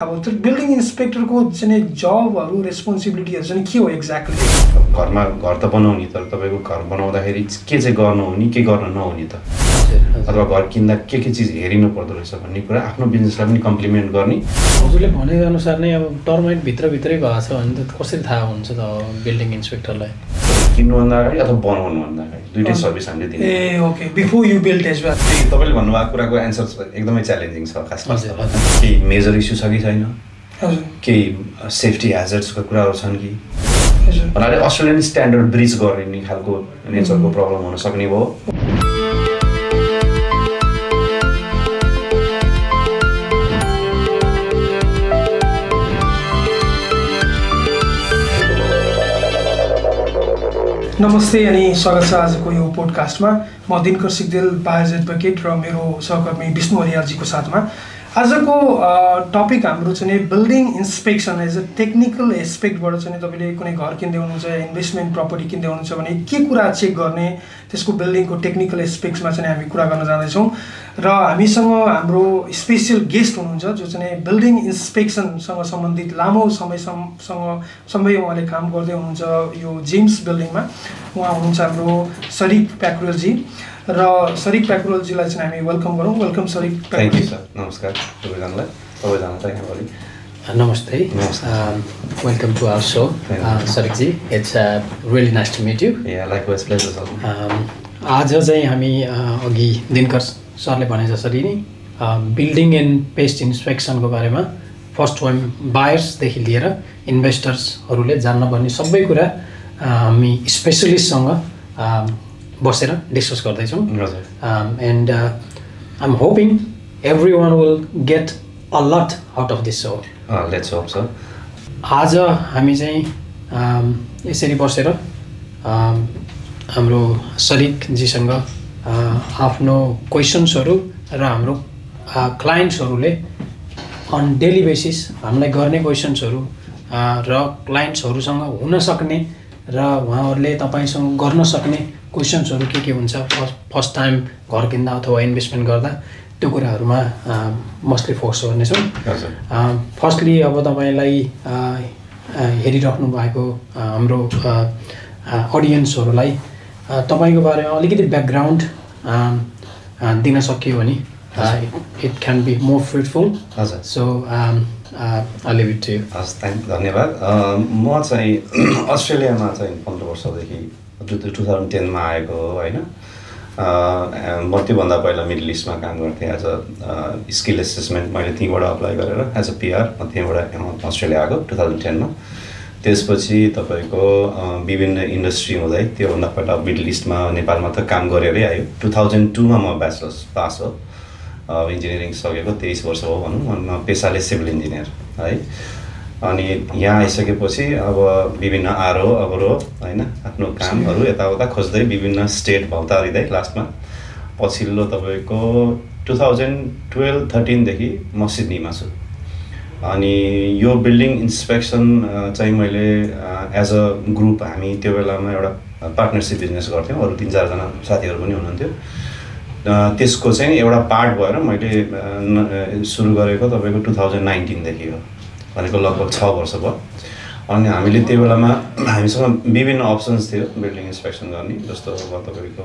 अब त्यो बिल्डिङ इन्सपेक्टरको चाहिँ जबहरु रेस्पोन्सिबिलिटीहरु चाहिँ के हो एक्ज्याक्टली? घरमा घर त बनाउने तर तपाईको घर बनाउँदाखेरि के चाहिँ गर्नु हुने के गर्न नहुने त अथवा घर किन्दा के चीज हेरिनु पर्दो रहेछ भन्ने कुरा आफ्नो बिजनेसलाई पनि कम्प्लिमेन्ट गर्ने। हजुरले भने अनुसार नै अब टर्माइट भित्रै भएको छ भने त कसरी थाहा हुन्छ त बिल्डिङ इन्सपेक्टरलाई? किन्नुभन्दा अगाडि अथवा बनाउनुभन्दा अगाडि दुईटै सर्भिस हामीले दिने। ए okay, before you build as well. तपाईले भन्नुभएको कुराको एन्सर एकदमै च्यालेन्जिङ छ खासमा। के मेजर इस्यु छ कि छैन? हजुर। के सेफ्टी ह्याजर्ड्सको कुराहरु छन् कि? हजुर। भन्नाले अस्ट्रेलियन स्ट्यान्डर्ड ब्रिज गर्ने खालको नेचरको प्रब्लम हुन सक्ने भयो। नमस्ते अनि स्वागत छ आजको यो पोडकास्टमा। म दिनकर सिग्देल बायर्स एडभोकेट र मेरो सहकर्मी विष्णु हरियालजीको साथमा आजको टपिक हाम्रो चाहिँ building inspection as a technical एस्पेक्टबाट चाहिँ तपाईले कुनै घर किन्दै हुनुहुन्छ या इन्भेस्टमेन्ट प्रपर्टी किन्दै हुनुहुन्छ भने के कुरा चेक गर्ने त्यसको बिल्डिङको टेक्निकल एस्पेक्ट्समा चाहिँ हामी कुरा गर्न जाँदैछौँ र हामीसँग हाम्रो स्पेशल गेस्ट हुनुहुन्छ जो चाहिँ बिल्डिङ इन्सपेक्सनसँग सम्बन्धित लामो समय उहाँले काम गर्दै हुनुहुन्छ यो जेम्स बिल्डिङमा। उहाँ हुनुहुन्छ हाम्रो सरिक प्याकुरलजी र सरिक प्याकुरलजीलाई चाहिँ हामी वेलकम गरौँ। Welcome Sarik. Thank you sir. नमस्कार सबैजनालाई। त यहाँभरि नमस्ते। वेलकम टु आवर शो सरिकजी। It's really nice to meet you. Yeah likewise pleasure sir. आज चाहिँ हामी अघि दिनकर सरले भने जसरी नै बिल्डिङ एन्ड पेस्ट इन्सपेक्सनको बारेमा फर्स्ट टाइम बायर्सदेखि लिएर इन्भेस्टर्सहरूले जान्नुपर्ने सबै कुरा हामी स्पेसलिस्टसँग बसेर डिस्कस गर्दैछौँ। And I am hoping everyone will get a lot out of this show. Let's hope sir. आज हामी चाहिँ यसरी बसेर हाम्रो सरिकजीसँग आफ्नो क्वेसन्सहरू र हाम्रो क्लाइन्ट्सहरूले अन डेली बेसिस हामीलाई गर्ने क्वेसन्सहरू र क्लाइन्ट्सहरूसँग हुन सक्ने र उहाँहरूले तपाईँसँग गर्न सक्ने क्वेसन्सहरू के हुन्छ फर्स्ट टाइम घर किन्दा अथवा इन्भेस्टमेन्ट गर्दा त्यो कुराहरूमा मोस्टली फोकस गर्नेछौँ। फर्स्टली अब तपाईँलाई हेरिराख्नु भएको हाम्रो अडियन्सहरूलाई तपाईँको बारेमा अलिकति ब्याकग्राउन्ड दिन सकियो भने it can be more fruitful. So I leave it to you. धन्यवाद। म चाहिँ अस्ट्रेलियामा चाहिँ 15 वर्षदेखि 2010मा आएको हो होइन। म त्योभन्दा पहिला मिडल इस्टमा काम गर्थेँ एज अ स्किल एसेसमेन्ट। मैले त्यहीँबाट अप्लाई गरेर एज अ पिआर म त्यहीँबाट अस्ट्रेलिया आएको 2010मा। त्यसपछि तपाईँको विभिन्न इन्डस्ट्री हुँदै त्योभन्दा पहिला मिडल इस्टमा नेपालमा त काम गरेरै आयो। 2002मा म ब्याचलर्स पास हो। इन्जिनियरिङ सकेको 23 वर्ष हो भनौँ। म पेसाले सिभिल इन्जिनियर है। अनि यहाँ आइसकेपछि अब विभिन्न आरो अबरो होइन आफ्नो कामहरू यताउता खोज्दै विभिन्न स्टेट भौतारिँदै लास्टमा पछिल्लो तपाईँको 2012-13देखि म सिडनीमा छु। अनि यो बिल्डिङ इन्सपेक्सन चाहिँ मैले एज अ ग्रुप हामी त्यो बेलामा एउटा पार्टनरसिप बिजनेस गर्थ्यौँ। अरू 3-4 जना साथीहरू पनि हुनुहुन्थ्यो। त्यसको चाहिँ एउटा पार्ट भएर मैले सुरु गरेको तपाईँको 2019देखि हो। भनेको लगभग 6 वर्ष भयो। अनि हामीले त्यो बेलामा हामीसँग विभिन्न अप्सन्स थियो बिल्डिङ इन्सपेक्सन गर्ने। जस्तो अब तपाईँको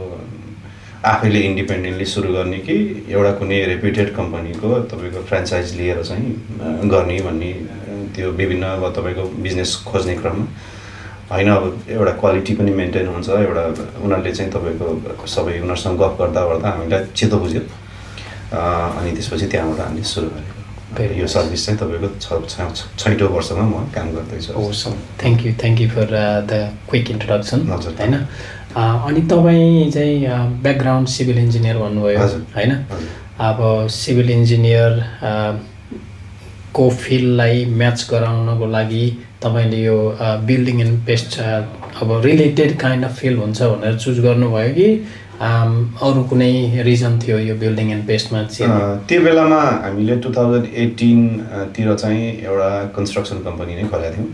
आफैले इन्डिपेन्डेन्टली सुरु गर्ने कि एउटा कुनै रेप्युटेड कम्पनीको तपाईँको फ्रेन्चाइज लिएर चाहिँ गर्ने भन्ने त्यो विभिन्न अब तपाईँको बिजनेस खोज्ने क्रममा होइन। अब एउटा क्वालिटी पनि मेन्टेन हुन्छ। एउटा उनीहरूले चाहिँ तपाईँको सबै उनीहरूसँग गफ गर्दा हामीलाई चित्त बुझ्यो। अनि त्यसपछि त्यहाँबाट हामीले सुरु गरेको। यो सर्भिस चाहिँ तपाईँको 6औं वर्षमा म काम गर्दैछु। Thank you for the quick introduction होइन। अनि तपाईँ चाहिँ ब्याकग्राउन्ड सिभिल इन्जिनियर भन्नुभयो होइन। अब सिभिल इन्जिनियर को फिल्डलाई म्याच गराउनको लागि तपाईँले यो बिल्डिङ एन्ड पेस्ट अब रिलेटेड काइन्ड अफ फिल्ड हुन्छ भनेर चुज गर्नुभयो कि अरू कुनै रिजन थियो यो बिल्डिङ एन्ड पेस्टमा चाहिँ? त्यो बेलामा हामीले 2018 चाहिँ एउटा कन्स्ट्रक्सन कम्पनी नै खोलेका थियौँ।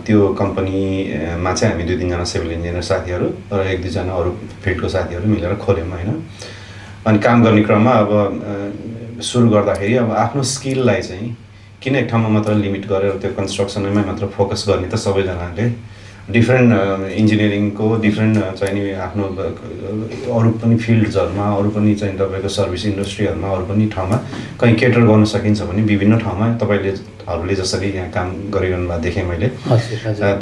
त्यो कम्पनीमा चाहिँ हामी 2-3 जना सिभिल इन्जिनियर साथीहरू र 1-2 जना अरू फिल्डको साथीहरू मिलेर खोल्यौँ होइन। अनि काम गर्ने क्रममा अब सुरु गर्दाखेरि अब आफ्नो स्किललाई चाहिँ किन एक ठाउँमा मात्र लिमिट गरेर त्यो कन्स्ट्रक्सनमै मात्र फोकस गर्ने त सबैजनाले डिफ्रेन्ट इन्जिनियरिङको डिफ्रेन्ट चाहिँ नि आफ्नो अरू पनि फिल्ड्सहरूमा अरू पनि चाहिँ तपाईँको सर्भिस इन्डस्ट्रीहरूमा अरू पनि ठाउँमा कहीँ केटर गर्न सकिन्छ भने विभिन्न ठाउँमा तपाईँहरूले जसरी यहाँ काम गरिरहनु भएको देखेँ मैले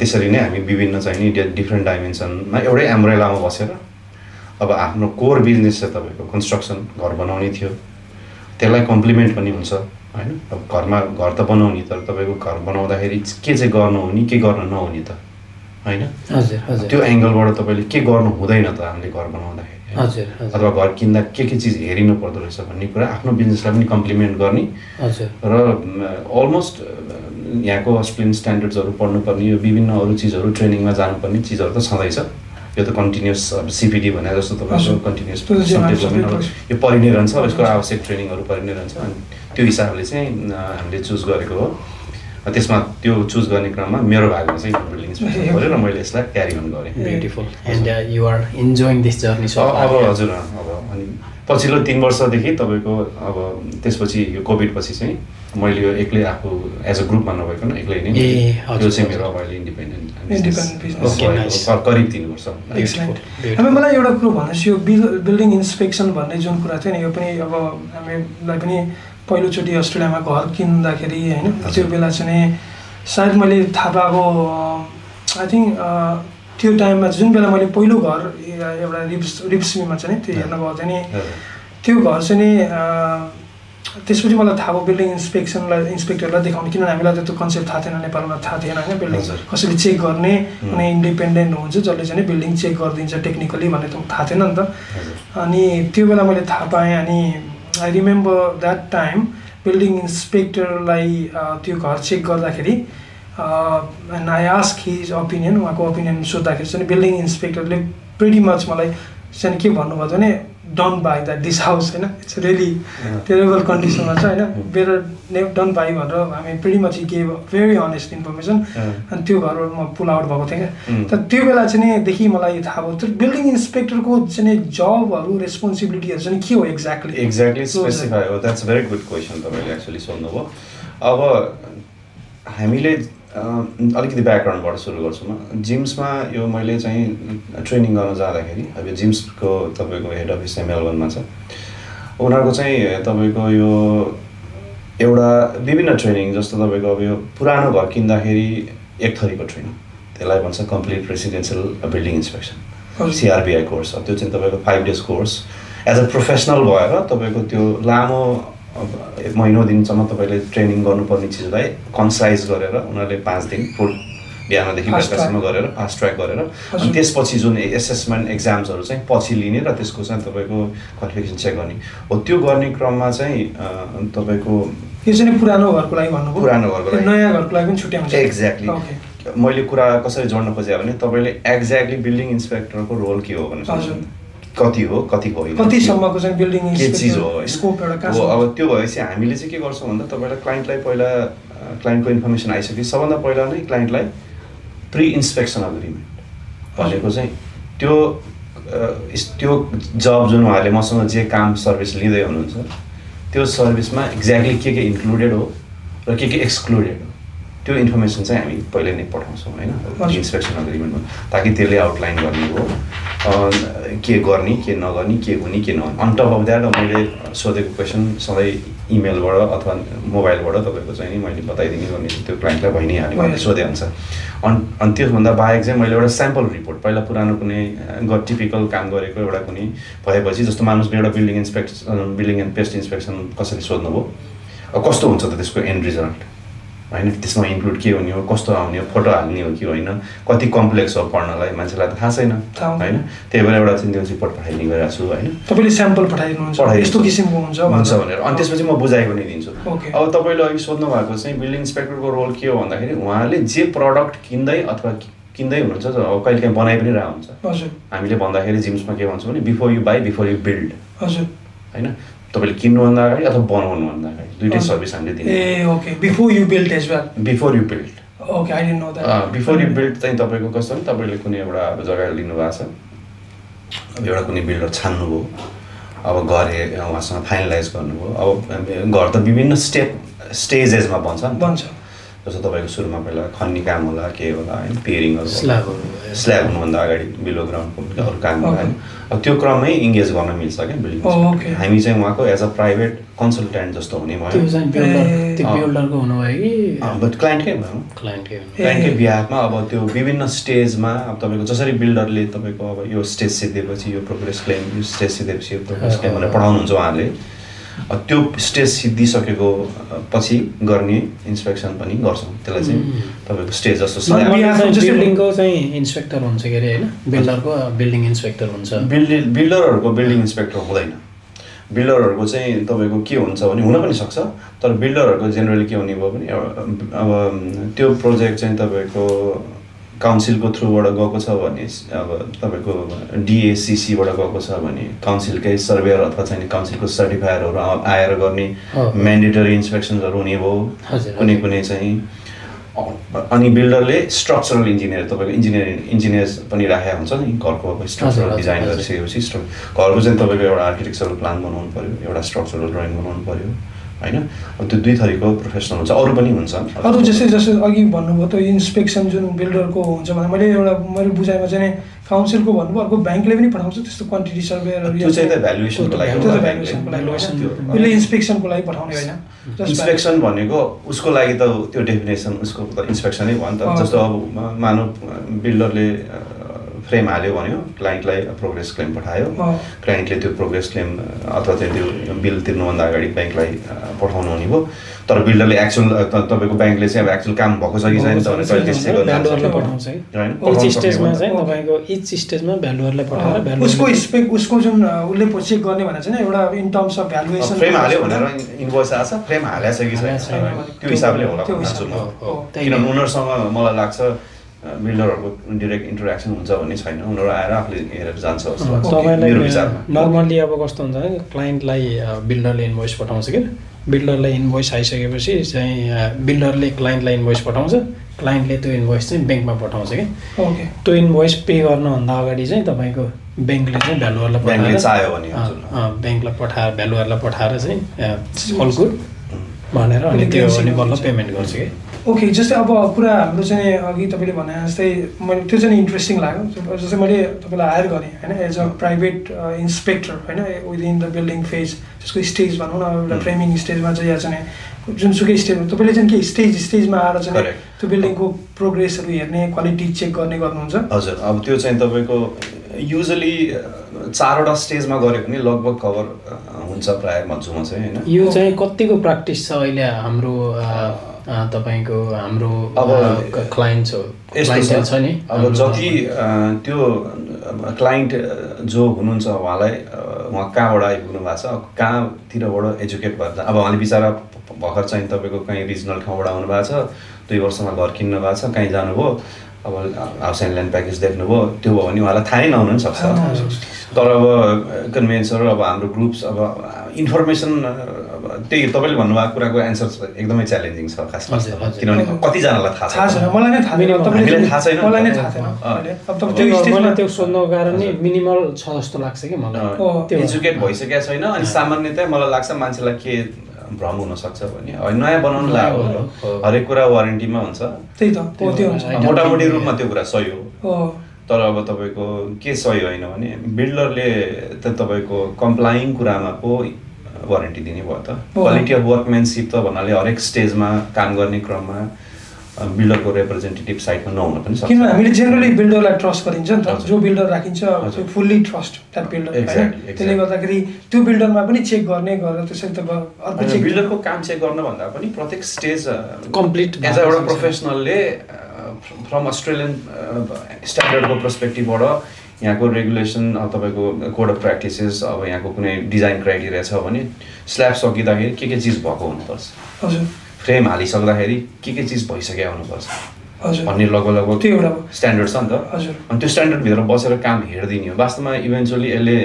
त्यसरी नै हामी विभिन्न चाहिँ नि डिफ्रेन्ट डाइमेन्सनमा एउटै एम्ब्रेलामा बसेर अब आफ्नो कोर बिजनेस चाहिँ तपाईँको कन्स्ट्रक्सन घर बनाउने थियो त्यसलाई कम्प्लिमेन्ट पनि हुन्छ होइन अब घरमा घर त बनाउने तर तपाईँको घर बनाउँदाखेरि के चाहिँ गर्नु हुने के गर्न नहुने त होइन त्यो एङ्गलबाट तपाईँले के गर्नु हुँदैन त हामीले घर बनाउँदाखेरि अथवा घर किन्दा के चिज हेरिनु पर्दो रहेछ भन्ने कुरा आफ्नो बिजनेसलाई पनि कम्प्लिमेन्ट गर्ने र अलमोस्ट यहाँको अस्प्लिन स्ट्यान्डर्ड्सहरू पढ्नुपर्ने यो विभिन्न अरू चिजहरू ट्रेनिङमा जानुपर्ने चिजहरू त छँदैछ यो त कन्टिन्युस सिपिडी भने जस्तो तपाईँको कन्टिन्युस डेभलपमेन्ट यो परि नै रहन्छ यसको आवश्यक ट्रेनिङहरू परि नै रहन्छ अनि त्यो हिसाबले चाहिँ हामीले चुज गरेको हो त्यसमा त्यो चुज गर्ने क्रममा मेरो भागमा चाहिँ बिल्डिङ इन्स्पेक्सन गरेर मैले यसलाई क्यारी अन गरेँ beautiful and you are enjoying this journey अब हजुर अब अनि पछिल्लो 3 वर्षदेखि तपाईँको अब त्यसपछि यो कोभिडपछि चाहिँ मैले यो एक्लै आफू एज अ ग्रुपमा नभइकन एक्लै नै यो चाहिँ मेरो अब अहिले इन्डिपेन्डेन्ट बिजनेस करिब 3 वर्ष। अब मलाई एउटा कुरो भन्नुहोस् यो बिल्डिङ इन्स्पेक्सन भन्ने जुन कुरा थियो नि यो पनि अब हामीलाई पनि पहिलोचोटि अस्ट्रेलियामा घर किन्दाखेरि होइन त्यो बेला चाहिँ सायद मैले थाहा पाएको आई थिङ्क त्यो टाइममा जुन बेला मैले पहिलो घर एउटा रिप्समीमा चाहिँ त्यो हेर्न गएको थिएँ नि त्यो घर चाहिँ नि त्यसपछि मलाई थाहा भयो बिल्डिङ इन्स्पेक्टरलाई देखाउने किनभने हामीलाई त त्यो कन्सेप्ट थाहा थिएन नेपालमा थाहा थिएन होइन बिल्डिङ कसैले चेक गर्ने कुनै इन्डिपेन्डेन्ट हुन्छ जसले चाहिँ बिल्डिङ चेक गरिदिन्छ टेक्निकली भन्ने त थाहा थिएन नि त अनि त्यो बेला मैले थाहा पाएँ अनि I remember that time building इन्स्पेक्टरलाई त्यो घर चेक गर्दाखेरि and I ask his opinion उहाँको ओपिनियन सोद्धाखेरि चाहिँ बिल्डिङ इन्स्पेक्टरले प्रिटी मच मलाई चाहिँ के भन्नुभयो भने done by that this house होइन इट्स रियली टेरेबल कन्डिसनमा छ होइन बेटर डन बाई भनेर हामी pretty much gave very honest information अनि त्यो घरबाट म पुल आउट भएको थिएँ क्या तर त्यो बेला चाहिँ देखि मलाई थाहा भयो त्यो बिल्डिङ इन्स्पेक्टरको चाहिँ जबहरू रेस्पोन्सिबिलिटीहरू चाहिँ के हो एक्ज्याक्टली स्पेसिफाई हो द्याट्स भेरी गुड क्वेसन तपाईँले एक्चुली सोध्नुभयो अब हामीले अलिकति ब्याकग्राउन्डबाट सुरु गर्छु म जिम्समा यो मैले चाहिँ ट्रेनिङ गर्न जाँदाखेरि अब यो जिम्सको तपाईँको हेड अफिस चाहिँ मेलबर्नमा छ उनीहरूको चाहिँ तपाईँको यो एउटा विभिन्न ट्रेनिङ जस्तो तपाईँको अब यो पुरानो घर किन्दाखेरि एक थरीको ट्रेनिङ त्यसलाई भन्छ complete residential building inspection CRBI course त्यो चाहिँ तपाईँको 5 days course as a professional भएर तपाईँको त्यो लामो महिनौँ दिनसम्म तपाईँले ट्रेनिङ गर्नुपर्ने चिजलाई कन्साइज गरेर उनीहरूले 5 दिन फुल बिहानदेखि बेलुकासम्म गरेर फास्ट ट्र्याक गरेर अनि त्यसपछि जुन एसेसमेन्ट एक्जाम्सहरू चाहिँ पछि लिने र त्यसको चाहिँ तपाईँको क्वालिफिकेसन चेक गर्ने हो त्यो गर्ने क्रममा चाहिँ तपाईँको यो चाहिँ पुरानो घरको लागि भन्नुभयो पुरानो घरको लागि नयाँ घरको लागि पनि छुट्टै हुन्छ एक्ज्याक्टली मैले कुरा कसरी जोड्न खोजेँ भने तपाईँले एक्ज्याक्टली बिल्डिङ इन्स्पेक्टरको रोल के हो भनेर कति हो कति होइन कतिसम्मको चाहिँ बिल्डिङ के चिज हो स्कोप एउटा अब त्यो भएपछि हामीले चाहिँ के गर्छौँ भन्दा तपाईँलाई क्लाइन्टलाई पहिला क्लाइन्टको इन्फर्मेसन आइसक्यो सबभन्दा पहिला नै क्लाइन्टलाई प्री इन्स्पेक्सन अग्रिमेन्ट भनेको चाहिँ त्यो जब जुन उहाँहरूले मसँग जे काम सर्भिस लिँदै हुनुहुन्छ त्यो सर्भिसमा एक्ज्याक्टली के इन्क्लुडेड हो र के एक्सक्लुडेड हो त्यो इन्फर्मेसन चाहिँ हामी पहिले नै पठाउँछौँ होइन इन्स्पेक्सन अग्रिमेन्टमा ताकि त्यसले आउटलाइन गर्ने हो के गर्ने के नगर्ने के हुने के नहुने अन टप अफ द्याट मैले सोधेको क्वेसन सधैँ इमेलबाट अथवा मोबाइलबाट तपाईँको चाहिँ नि मैले बताइदिने गर्ने त्यो क्लाइन्टलाई भइ नै हाल्यो मैले सोधेअनुसार अनि त्यसभन्दा बाहेक चाहिँ मैले एउटा स्याम्पल रिपोर्ट पहिला पुरानो कुनै टिपिकल काम गरेको एउटा कुनै भएपछि जस्तो मानुस एउटा बिल्डिङ एन्ड पेस्ट इन्स्पेक्सन कसरी सोध्नुभयो कस्तो हुन्छ त त्यसको एन्ड रिजल्ट होइन त्यसमा इन्क्लुड के हुने हो कस्तो आउने हो फोटो हाल्ने हो कि होइन कति कम्प्लेक्स हो पढ्नलाई मान्छेलाई त थाहा छैन होइन त्यही भएर एउटा चाहिँ त्यो रिपोर्ट पठाइदिने गरिरहेको छु होइन तपाईँले स्याम्पल पठाइदिनुहुन्छ यस्तो किसिमको हुन्छ भनेर अनि त्यसपछि म बुझाइ पनि दिन्छु अब तपाईँले अघि सोध्नु भएको चाहिँ बिल्डिङ इन्स्पेक्टरको रोल के हो भन्दाखेरि उहाँले जे प्रडक्ट किन्दै अथवा किन्दै हुनुहुन्छ अब कहिले काहीँ बनाइ पनि रहेको हुन्छ हामीले भन्दाखेरि जिम्समा के भन्छौँ भने before you by before you build हजुर होइन तपाईँले किन्नुभन्दा अगाडि अथवा बनाउनुभन्दा अगाडि दुइटै सर्भिस हामीले दिने okay before you build as well before you build okay I didn't know that before you build चाहिँ तपाईँको कस्तो भने तपाईँले कुनै एउटा अब जग्गा लिनुभएको छ अब एउटा कुनै बिल्डर छान्नुभयो अब घर उहाँसँग फाइनलाइज गर्नुभयो। अब घर त विभिन्न स्टेजेसमा बन्छ जस्तो तपाईँको सुरुमा पहिला खन्ने काम होला के होला होइन, पेयरिङहरू स्ल्याब हुनुभन्दा अगाडि बिलो ग्राउन्डको अरू काम होला होइन। अब त्यो क्रममै इङ्गेज गर्न मिल्छ क्या बिल्डिङ। हामी चाहिँ उहाँको एज अ प्राइभेट कन्सल्टेन्ट जस्तो हुने भयो। बट क्लाइन्टकै भयो, क्लाइन्टकै बिहाफमा। अब त्यो विभिन्न स्टेजमा अब तपाईँको जसरी बिल्डरले तपाईँको अब यो स्टेज सिद्धेपछि यो प्रोग्रेस क्लेम, यो स्टेज सिद्धेपछि यो प्रोग्रेस क्लेम भनेर पढाउनुहुन्छ उहाँहरूले, त्यो स्टेज सिद्धिसकेको पछि गर्ने इन्स्पेक्सन पनि गर्छौँ। त्यसलाई चाहिँ तपाईँको स्टेज जस्तो बिल्डिङको चाहिँ इन्स्पेक्टर हुन्छ के अरे होइन, बिल्डरको बिल्डिङ इन्स्पेक्टर हुन्छ। बिल्डरहरूको बिल्डिङ इन्स्पेक्टर हुँदैन। बिल्डरहरूको चाहिँ तपाईँको के हुन्छ भने हुन पनि सक्छ, तर बिल्डरहरूको जेनरली के हुने भयो भने अब त्यो प्रोजेक्ट चाहिँ तपाईँको काउन्सिलको थ्रुबाट गएको छ भने, अब तपाईँको डिएसिसीबाट गएको छ भने काउन्सिलकै सर्भेयर अथवा चाहिँ काउन्सिलको सर्टिफायरहरू आएर गर्ने म्यान्डेटरी इन्स्पेक्सन्सहरू हुने भयो कुनै कुनै चाहिँ। अनि बिल्डरले स्ट्रक्चरल इन्जिनियर, तपाईँको इन्जिनियर पनि राखेको हुन्छ नि घरको। अब स्ट्रक्चरल डिजाइन गरिसकेपछि घरको चाहिँ तपाईँको एउटा आर्किटेक्चरल प्लान बनाउनु पऱ्यो, एउटा स्ट्रक्चरल ड्रइङ बनाउनु पऱ्यो होइन। अब त्यो दुई थरीको प्रोफेसनल हुन्छ, अरू पनि हुन्छ। अरू जस्तै अघि भन्नुभयो त्यो इन्स्पेक्सन जुन बिल्डरको हुन्छ भने मैले बुझाइमा चाहिँ काउन्सिलको भन्नुभयो, अर्को ब्याङ्कले पनि पठाउँछ त्यस्तो क्वान्टिटी सर्भेयरहरू। त्यो चाहिँ त भ्यालुएसनको लागि, उसले इन्स्पेक्सनको लागि पठाउने होइन। इन्स्पेक्सन भनेको उसको लागि त त्यो डेफिनेसन उसको त इन्स्पेक्सनै भयो नि त। जस्तो अब मानव बिल्डरले फ्रेम हाल्यो भन्यो, क्लाइन्टलाई प्रोग्रेस क्लेम पठायो, क्लाइन्टले त्यो प्रोग्रेस क्लेम अथवा चाहिँ त्यो बिल तिर्नुभन्दा अगाडि ब्याङ्कलाई पठाउनु हुने भयो। तर बिल्डरले एक्चुअल तपाईँको ब्याङ्कले चाहिँ अब एक्चुअल काम भएको छ कि छैन उसको जुन उसले चेक गर्ने भनेर चाहिँ एउटा in terms of valuation frame हाल्यो भनेर इन्भोइस आएको छ, फ्रेम हालेको छ कि छैन त्यो हिसाबले होला भन्छु म। किनभने उनीहरूसँग मलाई लाग्छ बिल्डरहरूको डिरेक्ट इन्टरेक्सन हुन्छ भन्ने छैन, उनीहरू आएर आफूले हेरेर जान्छ जस्तो लाग्छ मेरो विचारमा। नर्मल्ली अब कस्तो हुन्छ भने क्लाइन्टलाई बिल्डरले इन्भोइस पठाउँछ कि, बिल्डरलाई इन्भोइस आइसकेपछि चाहिँ बिल्डरले क्लाइन्टलाई इन्भोइस पठाउँछ, क्लाइन्टले त्यो इन्भोइस चाहिँ ब्याङ्कमा पठाउँछ कि। त्यो इन्भोइस पे गर्नुभन्दा अगाडि चाहिँ तपाईँको ब्याङ्कले चाहिँ भ्यालुअरलाई भ्यालुअरलाई पठाएर चाहिँ अल गुड भनेर अनि त्यो भने बल्ल पेमेन्ट गर्छ कि। ओके, जस्तै अब कुरा हाम्रो चाहिँ अघि तपाईँले भने जस्तै मैले त्यो चाहिँ इन्ट्रेस्टिङ लाग्यो। जस्तै मैले तपाईँलाई हायर गरेँ होइन एज अ प्राइभेट इन्सपेक्टर होइन विदिन द बिल्डिङ फेज, जसको स्टेज भनौँ न एउटा फ्रेमिङ स्टेजमा चाहिँ या चाहिँ जुनसुकै स्टेजमा तपाईँले चाहिँ के स्टेजमा आएर चाहिँ त्यो बिल्डिङको प्रोग्रेसहरू हेर्ने, क्वालिटी चेक गर्ने गर्नुहुन्छ? हजुर, अब त्यो चाहिँ तपाईँको युजली 4वटा स्टेजमा गऱ्यो भने लगभग कभर हुन्छ प्रायः भन्छु म चाहिँ होइन। यो चाहिँ कतिको प्र्याक्टिस छ अहिले हाम्रो तपाईँको हाम्रो अब क्लाइन्ट छ नि। अब जति त्यो क्लाइन्ट जो हुनुहुन्छ उहाँलाई उहाँ कहाँबाट आइपुग्नु भएको छ, कहाँतिरबाट एजुकेट भएर, अब उहाँले बिचरा भर्खर चाहिँ तपाईँको कहीँ रिजनल ठाउँबाट आउनु भएको छ, 2 वर्षमा घर किन्नु भएको छ, कहीँ जानुभयो, अब हाउस एन्ड ल्यान्ड प्याकेज देख्नुभयो, त्यो भयो भने उहाँलाई थाहै नहुनु पनि सक्छ। तर अब कन्भेन्सहरू अब हाम्रो ग्रुप्स अब इन्फर्मेसन त्यही तपाईँले भन्नुभएको कुराको एन्सर एकदमै च्यालेन्जिङ छ खास किनभने कतिजनालाई थाहा छैन। मलाई नै थाहा छैन। त्यो सोध्नुको कारण नि मिनिमल छ जस्तो लाग्छ कि मलाई। एजुकेट भइसकेको छैन अनि सामान्यतया मलाई लाग्छ मान्छेलाई के भ्रम हुनसक्छ भने नयाँ बनाउनु लाग्यो हरेक कुरा वारेन्टीमा हुन्छ, त्यही त मोटामोटी रूपमा त्यो कुरा सही हो। तर अब तपाईँको के सही होइन भने बिल्डरले त तपाईँको कम्प्लाइङ कुरामा पो वारेन्टी दिने भयो त। क्वालिटी अफ वर्कम्यानसिप त भन्नाले हरेक स्टेजमा काम गर्ने क्रममा बिल्डरको रिप्रेजेन्टेटिभ साइडमा नहुन पनि सक्छ। किनभने हामीले जेनरली बिल्डरलाई ट्रस्ट गरिन्छ नि त, जो बिल्डर राखिन्छ फुल्ली ट्रस्ट द्याट बिल्डर होइन। त्यसले गर्दाखेरि त्यो बिल्डरमा पनि चेक गर्ने गरेर त्यसरी त अर्को चेक बिल्डरको काम चेक गर्न भन्दा पनि प्रत्येक स्टेज कम्प्लिट एज एउटा प्रोफेसनलले फ्रम अस्ट्रेलियन स्ट्यान्डर्डको पर्सपेक्टिभबाट यहाँको रेगुलेसन अब तपाईँको कोड अफ प्र्याक्टिसेस अब यहाँको कुनै डिजाइन क्राइटेरिया छ भने स्ल्याब सकिँदाखेरि के चिज भएको हुनुपर्छ, हजुर, फ्रेम हालिसक्दाखेरि के चिज भइसक्यो हुनुपर्छ, भन्ने लगभग त्यो एउटा स्ट्यान्डर्ड छ नि त अनि त्यो स्ट्यान्डर्डभित्र बसेर काम हेरिदिने हो वास्तवमा इभेन्चुअली यसले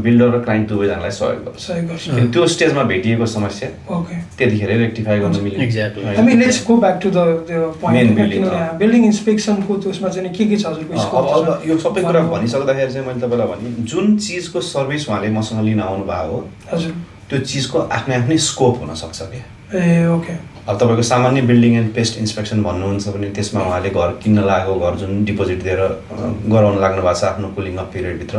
बिल्डर र क्लाइन्ट दुवैजनालाई सहयोग गर्छ किन त्यो स्टेजमा भेटिएको समस्या त्यतिखेरै रेक्टिफाई गर्न मिल्छ हामी let's go back to the point building इन्स्पेक्सनको त्यसमा चाहिँ के छ हजुरको अब यो सबै कुरा भनिसक्दाखेरि चाहिँ मैले तपाईँलाई भने जुन चिजको सर्भिस उहाँले मसँग लिन आउनु भएको हो हजुर त्यो चिजको आफ्नै आफ्नै स्कोप हुनसक्छ क्या ओके अब तपाईँको सामान्य बिल्डिङ एन्ड पेस्ट इन्सपेक्सन भन्नुहुन्छ भने त्यसमा उहाँले घर किन्न लागेको घर जुन डिपोजिट दिएर गराउन लाग्नु भएको छ आफ्नो कुलिङ अफ पिरियडभित्र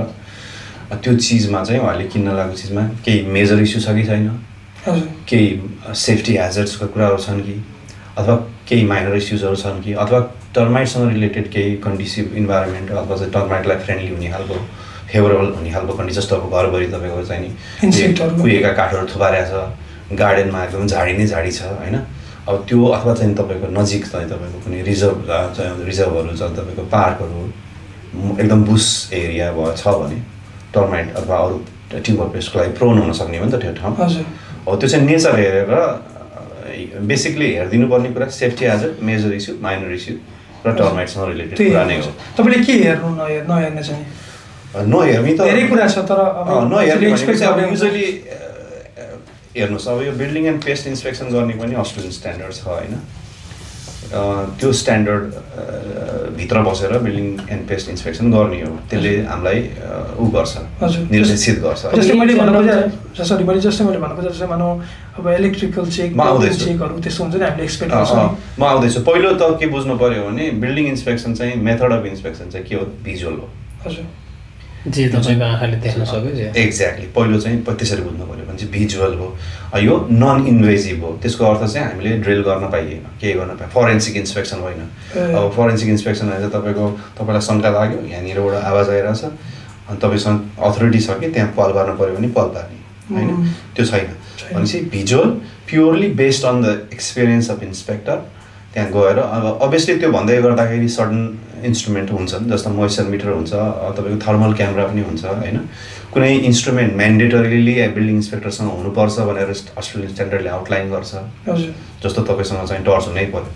त्यो चिजमा चाहिँ उहाँले किन्न लागेको चिजमा केही मेजर इस्यु छ कि छैन केही सेफ्टी ह्याजर्ड्सको कुराहरू छन् कि अथवा केही माइनर इस्युजहरू छन् कि अथवा टर्माइटसँग रिलेटेड केही कन्डिसिभ इन्भाइरोमेन्ट अथवा चाहिँ टर्माइटलाई फ्रेन्डली हुने खालको फेभरेबल हुने खालको कन्डिसन जस्तो अब घरभरि तपाईँको चाहिँ नि कुहिएका काठहरू थुपारेको छ गार्डनमा एकदम झाडी नै झाडी छ होइन अब त्यो अथवा चाहिँ तपाईँको नजिक चाहिँ तपाईँको कुनै रिजर्भहरू छ तपाईँको पार्कहरू एकदम बुस एरिया छ भने टर्माइट अथवा अरू टिम्बर पेस्टको लागि प्रोन हुन सक्ने हो नि त त्यो ठाउँ हो त्यो चाहिँ नेचर हेरेर बेसिकली हेरिदिनु पर्ने कुरा safety hazard major issue minor issue र टर्माइटसँग रिलेटेड कुरा नै हो तपाईँले के हेर्नु नहेर्ने चाहिँ नहेर्ने त धेरै कुरा छ तर नहेर्ने भनेको चाहिँ अब युजली हेर्नुहोस् अब यो बिल्डिङ एन्ड पेस्ट इन्सपेक्सन गर्ने पनि अस्ट्रेलियन स्ट्यान्डर्ड छ होइन त्यो स्ट्यान्डर्ड भित्र बसेर बिल्डिङ एन्ड पेस्ट इन्सपेक्सन गर्ने हो त्यसले हामीलाई ऊ गर्छ निर्देशित गर्छ जस्तै मैले भन्नु खोजेँ जस्तै मानौँ अब इलेक्ट्रिकल चेकहरू त्यस्तो हुन्छ नि हामीले एक्सपेक्ट गर्छौँ म आउँदैछु पहिलो त के बुझ्नु पर्यो भने बिल्डिङ इन्सपेक्सन चाहिँ मेथड अफ इन्सपेक्सन चाहिँ के हो भिजुअल हो हजुर जे तपाईँको आँखाले देख्न सक्यो एक्ज्याक्टली पहिलो चाहिँ त्यसरी बुझ्नु पऱ्यो भने चाहिँ भिजुअल हो यो नन इन्भेजिभ हो त्यसको अर्थ चाहिँ हामीले ड्रिल गर्न पाइएन केही गर्न पाएन फरेन्सिक इन्सपेक्सन होइन अब फरेन्सिक इन्सपेक्सन चाहिँ तपाईँलाई शङ्का लाग्यो यहाँनिरबाट आवाज आइरहेछ अनि तपाईँसँग अथोरिटी छ कि त्यहाँ पल पार्नु पऱ्यो भने पल पार्ने होइन त्यो छैन भनेपछि visual purely based on the experience of inspector त्यहाँ गएर अब अभियसली त्यो भन्दै गर्दाखेरि सडन इन्स्ट्रुमेन्ट हुन्छन् जस्तो मोइस्चर मिटर हुन्छ तपाईँको थर्मल क्यामेरा पनि हुन्छ होइन कुनै इन्स्ट्रुमेन्ट म्यान्डेटरीली बिल्डिङ इन्सपेक्टरसँग हुनुपर्छ भनेर अस्ट्रेलियन स्ट्यान्डर्डले आउटलाइन गर्छ जस्तो तपाईँसँग चाहिँ टर्च हुनै पऱ्यो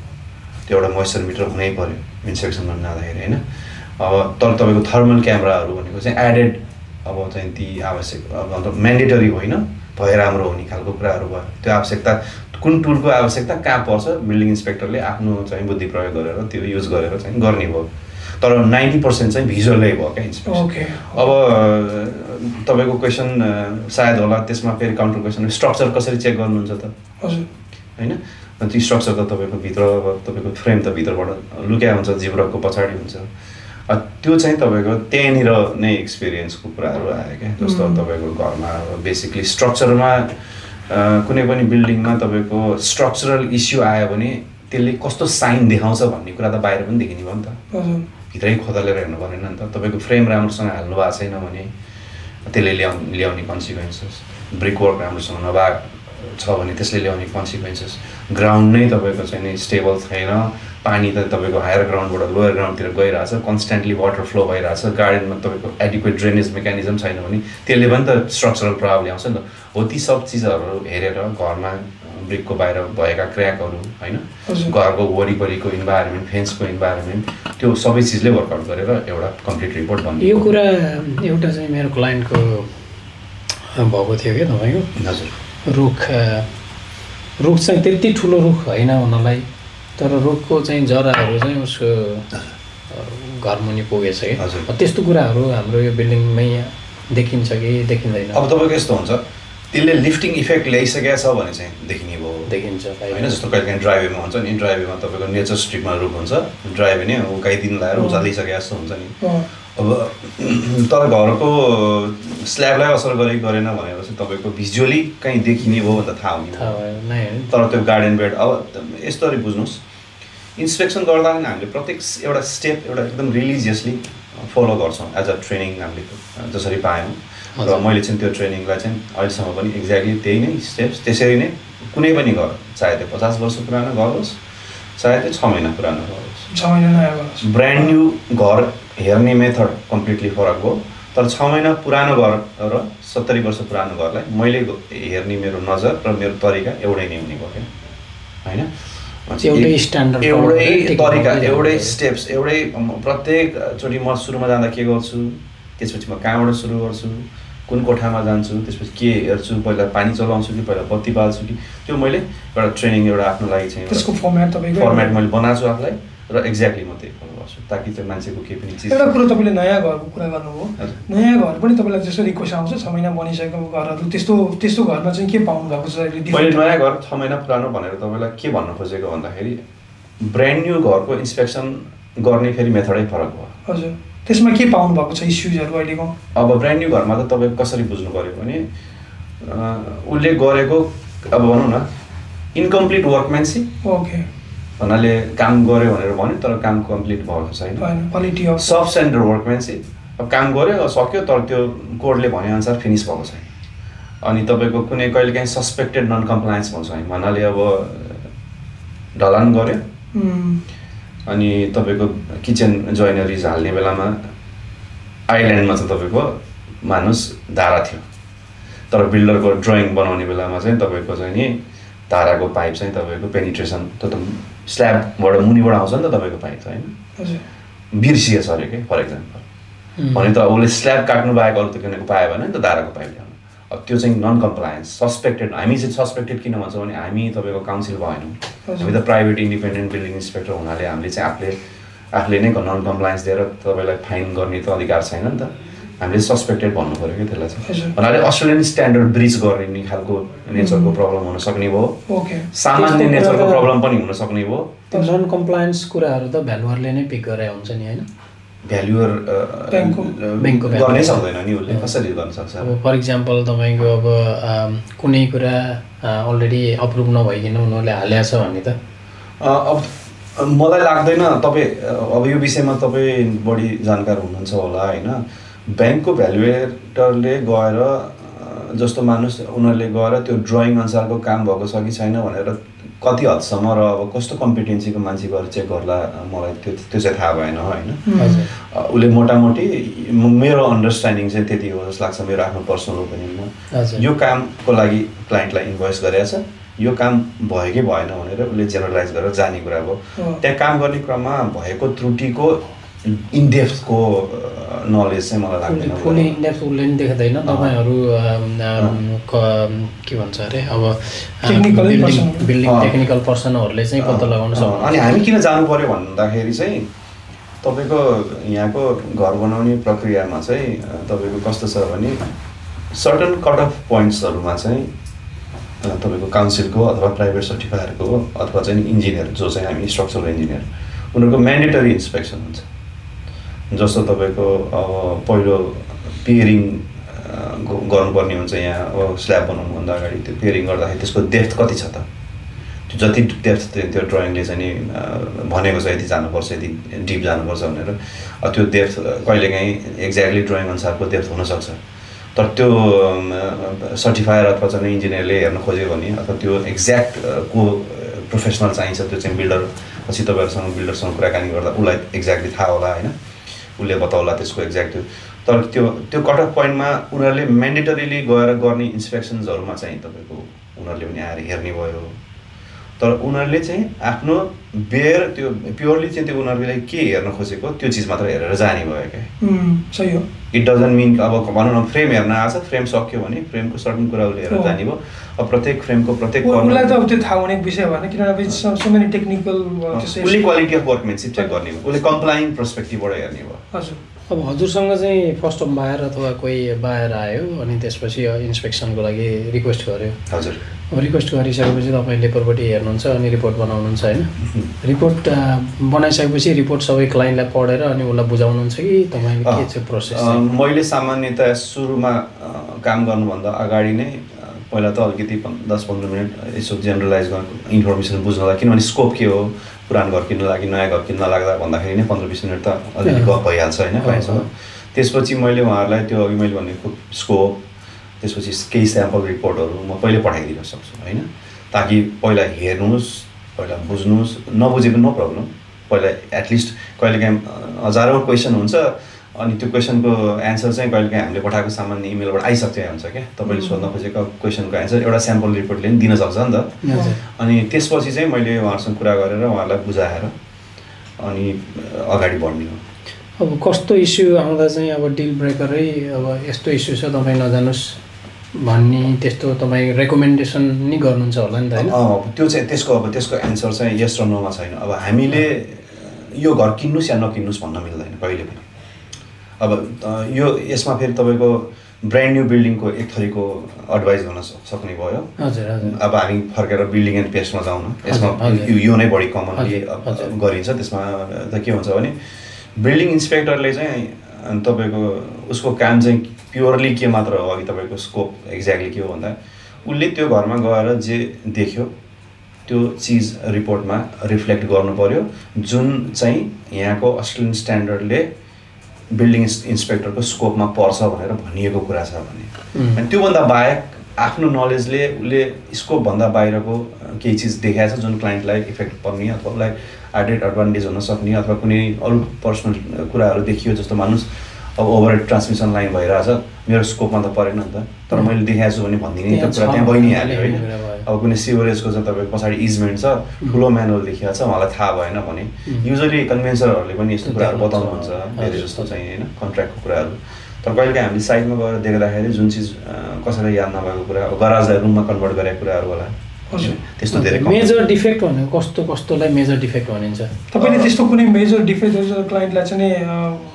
त्यो एउटा मोइस्चर मिटर हुनै पऱ्यो इन्सपेक्सन गर्न जाँदाखेरि होइन अब तर तपाईँको थर्मल क्यामेराहरू भनेको चाहिँ एडेड अब चाहिँ ती आवश्यक मतलब म्यान्डेटरी होइन भए राम्रो हुने खालको कुराहरू भयो त्यो आवश्यकता कुन टुलको आवश्यकता कहाँ पर्छ बिल्डिङ इन्सपेक्टरले आफ्नो चाहिँ बुद्धि प्रयोग गरेर त्यो युज गरेर चाहिँ गर्ने भयो तर 90% चाहिँ भिजुअलै भयो क्या इन्सपेक्सन अब तपाईँको क्वेसन सायद होला त्यसमा फेरि काउन्टर क्वेसन स्ट्रक्चर कसरी चेक गर्नुहुन्छ त होइन त्यो स्ट्रक्चर त तपाईँको भित्र तपाईँको फ्रेम त भित्रबाट लुक्या हुन्छ जिब्रकको पछाडि हुन्छ त्यो चाहिँ तपाईँको त्यहाँनिर नै एक्सपिरियन्सको कुराहरू आयो क्या जस्तो तपाईँको घरमा बेसिकली स्ट्रक्चरमा कुनै पनि बिल्डिङमा तपाईँको स्ट्रक्चरल इस्यु आयो भने त्यसले कस्तो साइन देखाउँछ भन्ने कुरा त बाहिर पनि देखिने भयो नि त भित्रै खोदलेर हेर्नु परेन नि त तपाईँको फ्रेम राम्रोसँग हाल्नु भएको छैन भने त्यसले ल्याउने कन्सिक्वेन्सेस ब्रिक वर्क राम्रोसँग नभएको छ भने त्यसले ल्याउने कन्सिक्वेन्सेस ग्राउन्ड नै तपाईँको चाहिँ नि स्टेबल छैन पानी त तपाईँको हायर ग्राउन्डबाट लोयर ग्राउन्डतिर गइरहेछ कन्सटेन्टली वाटर फ्लो भइरहेछ गार्डनमा तपाईँको एडिक्वेट ड्रेनेज मेकानिजम छैन भने त्यसले पनि त स्ट्रक्चरल प्रभाव ल्याउँछ नि त हो ती सब चिजहरू हेरेर घरमा ब्रिकको बाहिर भएका क्र्याकहरू होइन घरको वरिपरिको इन्भाइरोमेन्ट फेन्सको इन्भाइरोमेन्ट त्यो सबै चिजले वर्कआउट गरेर एउटा कम्प्लिट रिपोर्ट बन्यो यो कुरा एउटा चाहिँ मेरो क्लाइन्टको भएको थियो क्या तपाईँको हजुर रुख चाहिँ त्यति ठुलो रुख होइन हुनलाई तर रुखको चाहिँ जराहरू चाहिँ उसको घरमुनि पुगेछ कि त्यस्तो कुराहरू हाम्रो यो बिल्डिङमै देखिन्छ कि देखिँदैन अब तपाईँको यस्तो हुन्छ त्यसले लिफ्टिङ इफेक्ट ल्याइसकेको छ भने चाहिँ देखिने भयो देखिन्छ होइन जस्तो कहिले काहीँ ड्राइवेमा हुन्छ नि ड्राइवेमा तपाईँको नेचर स्ट्रिपमा रुख हुन्छ ड्राइवे नै उकाइदिनु लगाएर उचालिसके जस्तो हुन्छ नि अब तर घरको स्ल्याबलाई असर गरेन भनेपछि तपाईँको भिजुअली कहीँ देखिने भयो भने त थाहा हुने तर त्यो गार्डन बेड अब यस्तरी बुझ्नुहोस् इन्सपेक्सन गर्दा हामीले प्रत्येक एउटा स्टेप एउटा एकदम रिलिजियसली फलो गर्छौँ एज अ ट्रेनिङ हामीले जसरी पायौँ र मैले चाहिँ त्यो ट्रेनिङलाई चाहिँ अहिलेसम्म पनि एक्ज्याक्टली त्यही नै स्टेप्स त्यसरी नै कुनै पनि घर चाहे त्यो 50 वर्ष पुरानो घर होस् चाहे त्यो 6 महिना पुरानो घर होस् 6 महिना नयाँ घर होस् ब्रान्ड न्यू घर हेर्ने मेथड कम्प्लिटली फरक भयो तर 6 महिना पुरानो घर र 70 वर्ष पुरानो घरलाई मैले हेर्ने मेरो नजर र मेरो तरिका एउटै नै हुने भयो क्या होइन एउटै स्ट्यान्डर्ड एउटै तरिका एउटै स्टेप्स एउटै प्रत्येकचोटि म सुरुमा जाँदा के गर्छु, त्यसपछि म कहाँबाट सुरु गर्छु, कुन कोठामा जान्छु, त्यसपछि के हेर्छु, पहिला पानी चलाउँछु कि पहिला बत्ती बाल्छु कि, त्यो मैले एउटा ट्रेनिङ एउटा आफ्नो लागि चाहिँ त्यसको फर्मेट मैले बनाएको छु आफूलाई र एक्ज्याक्टली म त्यही फलो गर्छु ताकि त्यो मान्छेको केही पनि चिज। एउटा कुरो तपाईँले नयाँ घरको कुरा गर्नुभयो, नयाँ घर पनि तपाईँलाई जस्तो रिक्वेस्ट आउँछ 6 महिना बनिसकेको घरहरू, त्यस्तो घरमा चाहिँ के पाउनु भएको छ? मैले नयाँ घर 6 महिना पुरानो भनेर तपाईँलाई के भन्न खोजेको भन्दाखेरि ब्रान्ड न्यू घरको इन्सपेक्सन गर्ने फेरि मेथडै फरक भयो। हजुर, त्यसमा के पाउनु भएको छ इस्युजहरू अहिलेको? अब ब्रान्ड न्यू घरमा त तपाईँ कसरी बुझ्नु पऱ्यो भने उसले गरेको अब भनौँ न इन्कम्प्लिट वर्कम्यानसिप। ओके, भन्नाले काम गऱ्यो भनेर भन्यो तर काम कम्प्लिट भएको छैन। क्वालिटी अफ सब स्ट्यान्डर्ड वर्कम्यानसिप, अब काम गऱ्यो सक्यो तर त्यो कोडले भनेअनुसार फिनिस भएको छैन। अनि तपाईँको कुनै कहिलेकाहीँ सस्पेक्टेड नन कम्प्लायन्स भन्छौँ हामी, भन्नाले अब ढलान गऱ्यो अनि तपाईँको किचन जोइनरिज हाल्ने बेलामा आइल्यान्डमा चाहिँ तपाईँको मानुस धारा थियो, तर बिल्डरको ड्रइङ बनाउने बेलामा चाहिँ तपाईँको चाहिँ नि धाराको पाइप चाहिँ तपाईँको पेनिट्रेसन त स्ल्याबबाट मुनिबाट आउँछ नि त तपाईँको पाइप त होइन, बिर्सिएछ अरे के फर इक्जाम्पल भने त उसले स्ल्याब काट्नु बाहेक अरू त किनेको पायो भने नि त धाराको पाइप ल्याउनु। अब त्यो चाहिँ नन कम्प्लायन्स सस्पेक्टेड। हामी चाहिँ सस्पेक्टेड किन भन्छौँ भने हामी तपाईँको काउन्सिल भएनौँ, हामी त प्राइभेट इन्डिपेन्डेन्ट बिल्डिङ इन्सपेक्टर हुनाले हामीले चाहिँ आफूले नै नन कम्प्लायन्स दिएर तपाईँलाई फाइन गर्ने त अधिकार छैन नि त। हामीले सस्पेक्टेड भन्नु पऱ्यो कि त्यसलाई चाहिँ। भन्नाले अस्ट्रेलियन स्ट्यान्डर्ड ब्रिज गर्ने खालको नेचरको प्रब्लम हुन सक्ने भयो, सामान्य नेचरको प्रब्लम पनि हुन सक्ने भयो। त्यो नन कम्प्लायन्स कुराहरू त भ्यालुअरले नै पिक गरे हुन्छ नि होइन? भ्यालुअर ब्याङ्कको गर्नै सक्दैन नि, उसले कसरी गर्न सक्छ? अब फर इक्जाम्पल तपाईँको अब कुनै कुरा अलरेडी अप्रुभ नभइकन उनीहरूले हालेको छ भने त अब मलाई लाग्दैन तपाईँ अब यो विषयमा तपाईँ बढी जानकार हुनुहुन्छ होला होइन। ब्याङ्कको भ्यालुएटरले गएर जस्तो मानुस उनीहरूले गएर त्यो ड्रइङ अनुसारको काम भएको छ कि छैन भनेर कति हदसम्म र अब कस्तो कम्पिटेन्सीको मान्छे गएर चेक गर्ला मलाई त्यो चाहिँ थाहा भएन होइन। उसले मोटामोटी मेरो अन्डरस्ट्यान्डिङ चाहिँ त्यति हो जस्तो लाग्छ, मेरो आफ्नो पर्सनल ओपिनियनमा। यो कामको लागि क्लाइन्टलाई इन्भोइस गरेको छ, यो काम भयो कि भएन भनेर उसले जेनरलाइज गरेर जाने कुरा हो। त्यहाँ काम गर्ने क्रममा भएको त्रुटिको इनडेप्थको नलेज चाहिँ मलाई लाग्दैन। फुल इनडेप्थ उसले नि देख्दैन, तपाईँहरू के भन्छ अरे अब बिल्डिङ टेक्निकल पर्सनहरूले चाहिँ पत्ता लगाउन सक्छ। अनि हामी किन जानु पर्यो भन्दाखेरि चाहिँ तपाईँको यहाँको घर बनाउने प्रक्रियामा चाहिँ तपाईँको कस्तो छ भने सर्टन कट अफ पोइन्ट्सहरूमा चाहिँ तपाईँको काउन्सिलको अथवा प्राइभेट सर्टिफायरको अथवा चाहिँ इन्जिनियर जो चाहिँ हामी स्ट्रक्चरल इन्जिनियर उनीहरूको म्यान्डेटरी इन्सपेक्सन हुन्छ। जस्तो तपाईँको अब पहिलो पियरिङ गर्नुपर्ने हुन्छ यहाँ अब स्ल्याब बनाउनुभन्दा अगाडि त्यो पियरिङ गर्दाखेरि त्यसको डेप्थ कति छ त, त्यो जति डेप्थ त्यो ड्रइङले चाहिँ नि भनेको छ यति जानुपर्छ यति डिप जानुपर्छ भनेर त्यो डेप्थ कहिलेकाहीँ एक्ज्याक्टली ड्रइङ अनुसारको डेप्थ हुनसक्छ, तर त्यो सर्टिफायर अथवा चाहिँ इन्जिनियरले हेर्न खोज्यो भने अथवा त्यो एक्ज्याक्ट को प्रोफेसनल चाहिन्छ त्यो चाहिँ बिल्डर पछि तपाईँहरूसँग बिल्डरसँग कुराकानी गर्दा उसलाई एक्ज्याक्टली थाहा होला होइन, उसले बताउला त्यसको एक्ज्याक्ट त्यो। तर त्यो कट अफ पोइन्टमा उनीहरूले म्यान्डेटरीली गएर गर्ने इन्सपेक्सन्सहरूमा चाहिँ तपाईँको उनीहरूले पनि आएर हेर्ने भयो, तर उनीहरूले चाहिँ आफ्नो बेयर त्यो प्योरली चाहिँ त्यो उनीहरूले के हेर्न खोजेको त्यो चिज मात्र हेरेर जाने भयो क्या। सही हो। इट डजन्ट मिन अब भनौँ न फ्रेम हेर्न आएको छ, फ्रेम सक्यो भने फ्रेमको सर्टन कुराहरू हेरेर जाने भयो। अब प्रत्येक फ्रेमको प्रत्येक उसलाई त अब त्यो थाहा हुने विषय भएन किनभने सो मेनी टेक्निकल उसले क्वालिटी अफ वर्कमेनसिप चेक गर्ने भयो, उसले कम्प्लाइङ पर्सपेक्टिभबाट हेर्ने भयो। हजुर, अब हजुरसँग चाहिँ फर्स्ट अफ बायर अथवा कोही बायर आयो अनि त्यसपछि इन्सपेक्सनको लागि रिक्वेस्ट गर्यो। हजुर, अब रिक्वेस्ट गरिसकेपछि तपाईँ लेबरपट्टि हेर्नुहुन्छ अनि रिपोर्ट बनाउनुहुन्छ होइन? रिपोर्ट बनाइसकेपछि रिपोर्ट सबै क्लाइन्टलाई पढेर अनि उसलाई बुझाउनुहुन्छ कि तपाईँले के चाहिँ प्रोसेस? मैले सामान्यतया सुरुमा काम गर्नुभन्दा अगाडि नै पहिला त अलिकति 10-15 मिनट यसो जेनरलाइज गर्न इन्फर्मेसन बुझ्नलाई, किनभने स्कोप के हो, पुरानो घर किन्नु लागि नयाँ घर किन्न लाग्दा भन्दाखेरि नै 15-20 मिनट त अलिकति गफ भइहाल्छ होइन क्लाइन्टसँग। त्यसपछि मैले उहाँहरूलाई त्यो अघि मैले भनेको स्कोप त्यसपछि केही स्याम्पल रिपोर्टहरू म पहिले पठाइदिन सक्छु होइन, ताकि पहिला हेर्नुहोस्, पहिला बुझ्नुहोस्, नबुझे पनि नो प्रब्लम, पहिला एटलिस्ट कहिलेकाहीँ हजारौँ क्वेसन हुन्छ अनि त्यो क्वेसनको एन्सर चाहिँ कहिलेकाहीँ हामीले पठाएको सामान्य इमेलबाट आइसक्छ हुन्छ क्या तपाईँले सोध्न खोजेको क्वेसनको एन्सर एउटा स्याम्पल रिपोर्टले पनि दिन सक्छ नि त अनि त्यसपछि चाहिँ मैले उहाँहरूसँग कुरा गरेर उहाँहरूलाई बुझाएर अनि अगाडि बढ्ने हो अब कस्तो इस्यु आउँदा चाहिँ अब डिल ब्रेकरै अब यस्तो इस्यु छ तपाईँ नजानुहोस् भन्ने त्यस्तो तपाईँ रेकमेन्डेसन नि गर्नुहुन्छ होला नि त होइन त्यो चाहिँ त्यसको एन्सर चाहिँ यस र नोमा छैन अब हामीले यो घर किन्नुहोस् या नकिन्नुहोस् भन्न मिल्दैन कहिले पनि अब यो यसमा फेरि तपाईँको ब्रान्ड न्यू बिल्डिङको एक थरीको एडभाइस गर्न सक्ने भयो अब हामी फर्केर बिल्डिङ एन्ड पेस्टमा जाउँ न यसमा यो नै बढी कमनली गरिन्छ त्यसमा त के हुन्छ भने बिल्डिङ इन्सपेक्टरले चाहिँ तपाईँको उसको काम चाहिँ प्योरली के मात्र हो अघि तपाईँको स्कोप एक्ज्याक्टली के हो भन्दा उसले त्यो घरमा गएर जे देख्यो त्यो चिज रिपोर्टमा रिफ्लेक्ट गर्नु पर्यो जुन चाहिँ यहाँको अस्ट्रेलियन स्ट्यान्डर्डले बिल्डिङ इन्सपेक्टरको स्कोपमा पर्छ भनेर भनिएको कुरा छ भने अनि त्योभन्दा बाहेक आफ्नो नलेजले उसले स्कोपभन्दा बाहिरको केही चिज देखाएको छ जुन क्लाइन्टलाई इफेक्ट पर्ने अथवा उसलाई एडेड एडभान्टेज हुन सक्ने अथवा कुनै अरू पर्सनल कुराहरू देखियो जस्तो मानुस अब ओभरहेड ट्रान्समिसन लाइन भइरहेछ मेरो स्कोपमा त परेन नि त तर मैले देखाएको छु भने भनिदिने त कुरा त्यहाँ बनिहाल्यो होइन अब कुनै सिवरेजको चाहिँ तपाईँको पछाडि इजमेन्ट छ ठुलो म्यानुअल देखिएको छ उहाँलाई थाहा भएन भने युजली कन्भेन्सरहरूले पनि यस्तो कुराहरू बताउनुहुन्छ धेरै जस्तो चाहिँ होइन कन्ट्र्याक्टको कुराहरू तर कहिलेकाहीँ हामीले साइडमा गएर देख्दाखेरि जुन चिज कसैलाई याद नभएको कुरा अब गराजलाई रुममा कन्भर्ट गरेको कुराहरू होला त्यस्तो धेरै मेजर डिफेक्ट भनेको कस्तोलाई मेजर डिफेक्ट भनिन्छ तपाईँले त्यस्तो कुनै मेजर डिफेक्ट क्लाइन्टलाई चाहिँ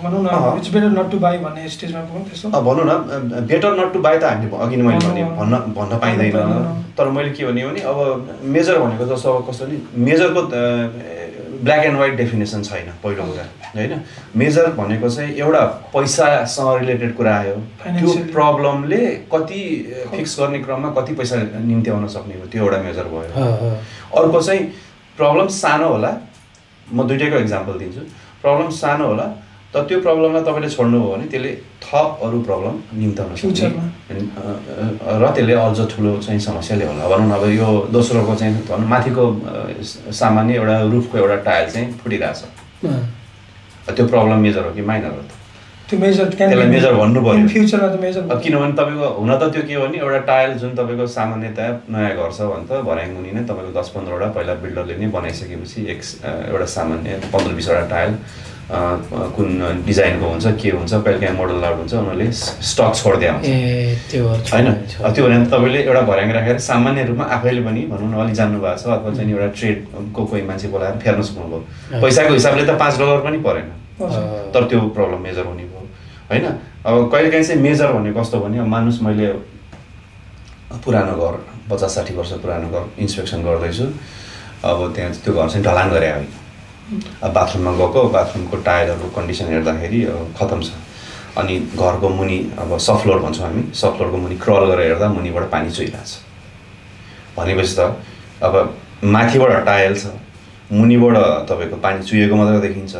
भनौँ न it's better not to buy भन्ने स्टेजमा पुग्नु त्यस्तो भनौँ न बेटर नट टु बाई त हामीले अघि नै मैले भन्न पाइँदैन तर मैले के भने अब मेजर भनेको जस्तो अब कस्तो नि मेजरको ब्ल्याक एन्ड व्हाइट डेफिनेसन छैन पहिलो कुरा होइन मेजर भनेको चाहिँ एउटा पैसासँग रिलेटेड कुरा आयो त्यो प्रब्लमले कति फिक्स गर्ने क्रममा कति पैसा निम्ति आउन सक्ने हो त्यो एउटा मेजर भयो अर्को चाहिँ प्रब्लम सानो होला म दुईटैको इक्जाम्पल दिन्छु प्रब्लम सानो होला तर त्यो प्रब्लमलाई तपाईँले छोड्नुभयो भने त्यसले थप अरू प्रब्लम निम्ताउन सक्छ र त्यसले अझ ठुलो चाहिँ समस्याले होला भनौँ न अब यो दोस्रोको चाहिँ भनौँ माथिको सामान्य एउटा रुफको एउटा टायल चाहिँ फुटिरहेछ त्यो प्रब्लम मेजर हो कि माइनर हो त त्यो मेजर त्यसलाई मेजर भन्नु पर्यो फ्युचरमा त मेजर किनभने तपाईँको हुन त त्यो के हो भने एउटा टायल जुन तपाईँको सामान्यतया नयाँ घर छ भने त भर्याङ मुनि नै तपाईँको 10-15वटा पहिला बिल्डरले नै बनाइसकेपछि एउटा सामान्य 15-20वटा टायल कुन डिजाइनको हुन्छ के हुन्छ कहिलेकाहीँ मोडल आउट हुन्छ उनीहरूले स्टक छोड्दै आउँछ होइन त्यो भने तपाईँले एउटा भर्याङ राखेर सामान्य रूपमा आफैले पनि भनौँ न अलिक जान्नु भएको छ अथवा चाहिँ एउटा ट्रेडको कोही मान्छे बोलाएर फेर्न सक्नुभयो पैसाको हिसाबले त $5 पनि परेन तर त्यो प्रब्लम मेजर हुने भयो होइन अब कहिलेकाहीँ चाहिँ मेजर भनेको कस्तो भने अब मानुस मैले पुरानो घर 50-60 वर्ष पुरानो घर इन्सपेक्सन गर्दैछु अब त्यहाँ त्यो घर चाहिँ ढलान गरे होइन अब बाथरुममा गएको बाथरुमको टायरहरूको कन्डिसन हेर्दाखेरि खतम छ अनि घरको मुनि अब सफ्ट फ्लोर भन्छौँ हामी सफ्ट फ्लोरको मुनि क्रल गरेर हेर्दा मुनिबाट पानी चुहिरहेछ भनेपछि त अब माथिबाट टायल छ मुनिबाट तपाईँको पानी चुहिएको मात्र देखिन्छ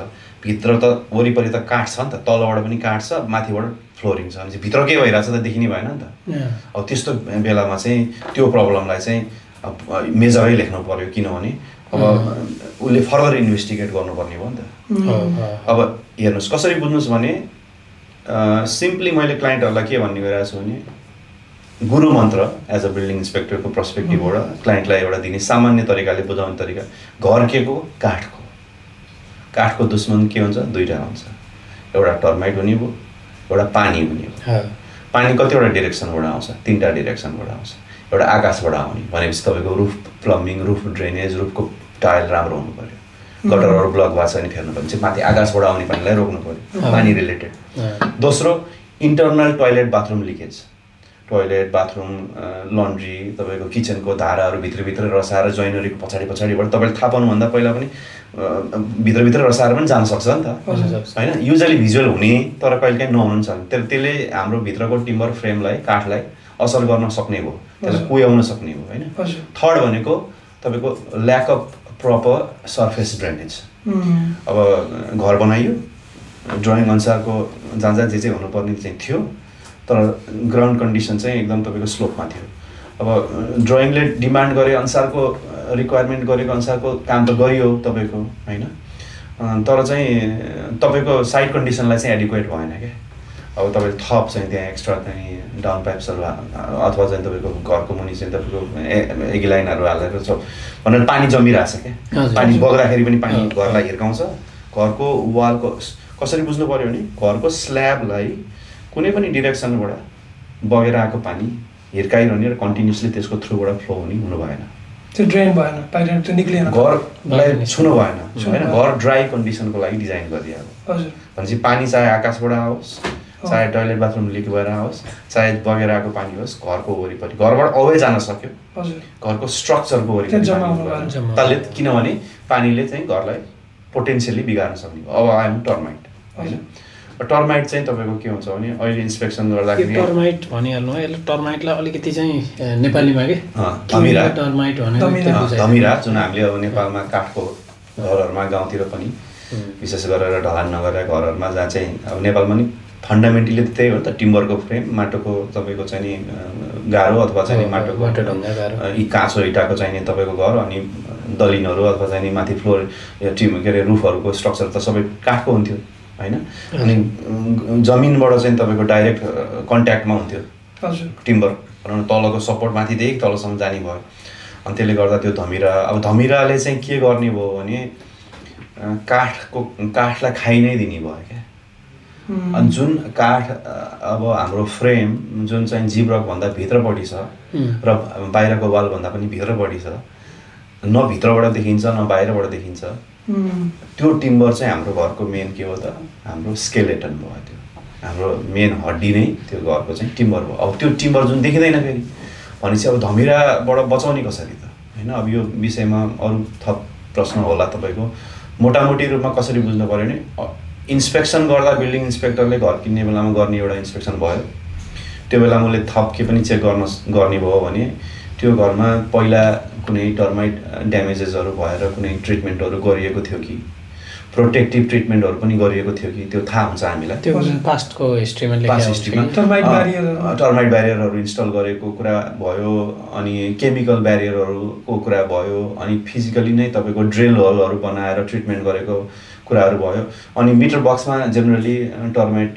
भित्र त वरिपरि त काठ छ नि त तलबाट पनि काठ छ माथिबाट फ्लोरिङ छ भने भित्र के भइरहेछ त देखिने भएन नि त अब त्यस्तो बेलामा चाहिँ त्यो प्रब्लमलाई चाहिँ मेजरै लेख्नु पर्यो किनभने अब उसले फर्दर इन्भेस्टिगेट गर्नुपर्ने भयो नि त अब हेर्नुहोस् कसरी बुझ्नुहोस् भने सिम्पली मैले क्लाइन्टहरूलाई के भन्ने गरिरहेको छु भने गुरु मन्त्र एज अ बिल्डिङ इन्सपेक्टरको पर्सपेक्टिभबाट क्लाइन्टलाई एउटा दिने सामान्य तरिकाले बुझाउने तरिका घर के को काठको दुश्मन के हुन्छ दुईवटा हुन्छ एउटा टर्माइट हुने भयो एउटा पानी हुने भयो पानी कतिवटा डिरेक्सनबाट आउँछ 3टा डिरेक्सनबाट आउँछ एउटा आकाशबाट आउने भनेपछि तपाईँको रुफ प्लम्बिङ रुफ ड्रेनेज रुफको टायल राम्रो हुनु पर्यो गटरहरू ब्लक भएको छ भने फेर्नु पर्यो चाहिँ माथि आकाशबाट आउने पानीलाई रोक्नु पर्यो पानी रिलेटेड दोस्रो internal toilet bathroom leakage toilet bathroom laundry तपाईँको किचनको धाराहरू भित्रभित्र रसाएर जोइनरीको पछाडिबाट तपाईँले थाहा पाउनुभन्दा पहिला पनि भित्रभित्र रसाएर पनि जान सक्छ नि त होइन युजली भिजुअल हुने तर कहिलेकाहीँ नहुनु छ त्यसले हाम्रो भित्रको टिम्बर फ्रेमलाई काठलाई असर गर्न सक्ने भयो त्यसलाई कुहाउन सक्ने भयो होइन थर्ड भनेको तपाईँको lack of proper surface drainage अब घर बनाइयो ड्रइङ अनुसारको जहाँ जे हुनुपर्ने चाहिँ थियो तर ग्राउन्ड कन्डिसन चाहिँ एकदम तपाईँको स्लोपमा थियो अब ड्रइङले डिमान्ड गरे अनुसारको रिक्वायरमेन्ट गरेको अनुसारको काम त गरियो तपाईँको होइन तर चाहिँ तपाईँको साइड कन्डिसनलाई चाहिँ एडिक्वेट भएन क्या। अब तपाईँले थप चाहिँ त्यहाँ एक्स्ट्रा चाहिँ डाउन पाइप्सहरू अथवा चाहिँ तपाईँको घरको मुनि चाहिँ तपाईँको एगी लाइनहरू हालेर छ भनेर पानी जमिरहेछ क्या। पानी बग्दाखेरि पनि पानी घरलाई हिर्काउँछ। घरको वालको कसरी बुझ्नु पऱ्यो भने घरको स्ल्याबलाई कुनै पनि डिरेक्सनबाट बगेर आएको पानी हिर्काइरहने र कन्टिन्युसली त्यसको थ्रुबाट फ्लो हुनु भएन। त्यो ड्रेन भएन, बाहिर त्यो निक्लिएन, घरलाई छुनु भएन होइन। घर ड्राई कन्डिसनको लागि डिजाइन गरिदिएको। हजुर। भनेपछि पानी चाहे आकाशबाट आओस्, चाहे टोइलेट बाथरुम लिक भएर आओस्, चाहे बगेर आएको पानी होस्, घरको वरिपरि घरबाट अवै जान सक्यो। हजुर। घरको स्ट्रक्चरको वरिपरि किनभने पानीले चाहिँ घरलाई पोटेन्सियली बिगार्न सक्ने। अब आयौँ टर्माइट होइन। टर्माइट चाहिँ तपाईँको के हुन्छ भने अहिले इन्सपेक्सन गर्दाखेरि टर्माइट भनिहाल्नु है, यसले टर्माइटलाई अलिकति चाहिँ नेपालीमा के धमिरा टर्माइट धमिरा जुन हामीले अब नेपालमा काठको घरहरूमा गाउँतिर पनि विशेष गरेर ढलान नगरेका घरहरूमा जहाँ चाहिँ अब नेपालमा नि फन्डामेन्टली त्यही हो त, टिम्बरको फ्रेम, माटोको तपाईँको चाहिँ नि गाह्रो अथवा चाहिँ माटोको काँचो इँटाको चाहिँ नि तपाईँको घर, अनि दलिनहरू अथवा चाहिँ नि माथि फ्लोर के अरे रुफहरूको स्ट्रक्चर त सबै काठको हुन्थ्यो होइन। अनि जमिनबाट चाहिँ तपाईँको डाइरेक्ट कन्ट्याक्टमा हुन्थ्यो टिम्बर, भनौँ न तलको सपोर्ट माथिदेखि तलसम्म जाने भयो। अनि त्यसले गर्दा त्यो धमिरा, अब धमिराले चाहिँ के गर्ने भयो भने काठलाई खाइ नै दिने भयो क्या। अनि जुन काठ अब हाम्रो फ्रेम जुन चाहिँ जिब्रकभन्दा भित्रपट्टि छ र बाहिरको वालभन्दा पनि भित्रपट्टि छ, न भित्रबाट देखिन्छ न बाहिरबाट देखिन्छ, त्यो टिम्बर चाहिँ हाम्रो घरको मेन के हो त, हाम्रो स्केलेटन भयो। त्यो हाम्रो मेन हड्डी नै त्यो घरको चाहिँ टिम्बर भयो। अब त्यो टिम्बर जुन देखिँदैन फेरि भनेपछि अब धमिराबाट बचाउने कसरी त होइन। अब यो विषयमा अरू थप प्रश्न होला तपाईँको। मोटामोटी रूपमा कसरी बुझ्नु पऱ्यो भने इन्सपेक्सन गर्दा बिल्डिङ इन्सपेक्टरले घर किन्ने बेलामा गर्ने एउटा इन्सपेक्सन भयो, त्यो बेलामा उसले थप के पनि चेक गर्ने भयो भने त्यो घरमा पहिला कुनै टर्माइट ड्यामेजेसहरू भएर कुनै ट्रिटमेन्टहरू गरिएको थियो कि, प्रोटेक्टिभ ट्रिटमेन्टहरू पनि गरिएको थियो कि, त्यो थाहा हुन्छ हामीलाई। त्यो पास्टको हिस्ट्रीमा टर्माइट ब्यारियरहरू इन्स्टल गरेको कुरा भयो, अनि केमिकल ब्यारियरहरूको कुरा भयो, अनि फिजिकली नै तपाईँको ड्रिल होलहरू बनाएर ट्रिटमेन्ट गरेको कुराहरू भयो। अनि मिटर बक्समा जेनरली टर्माइट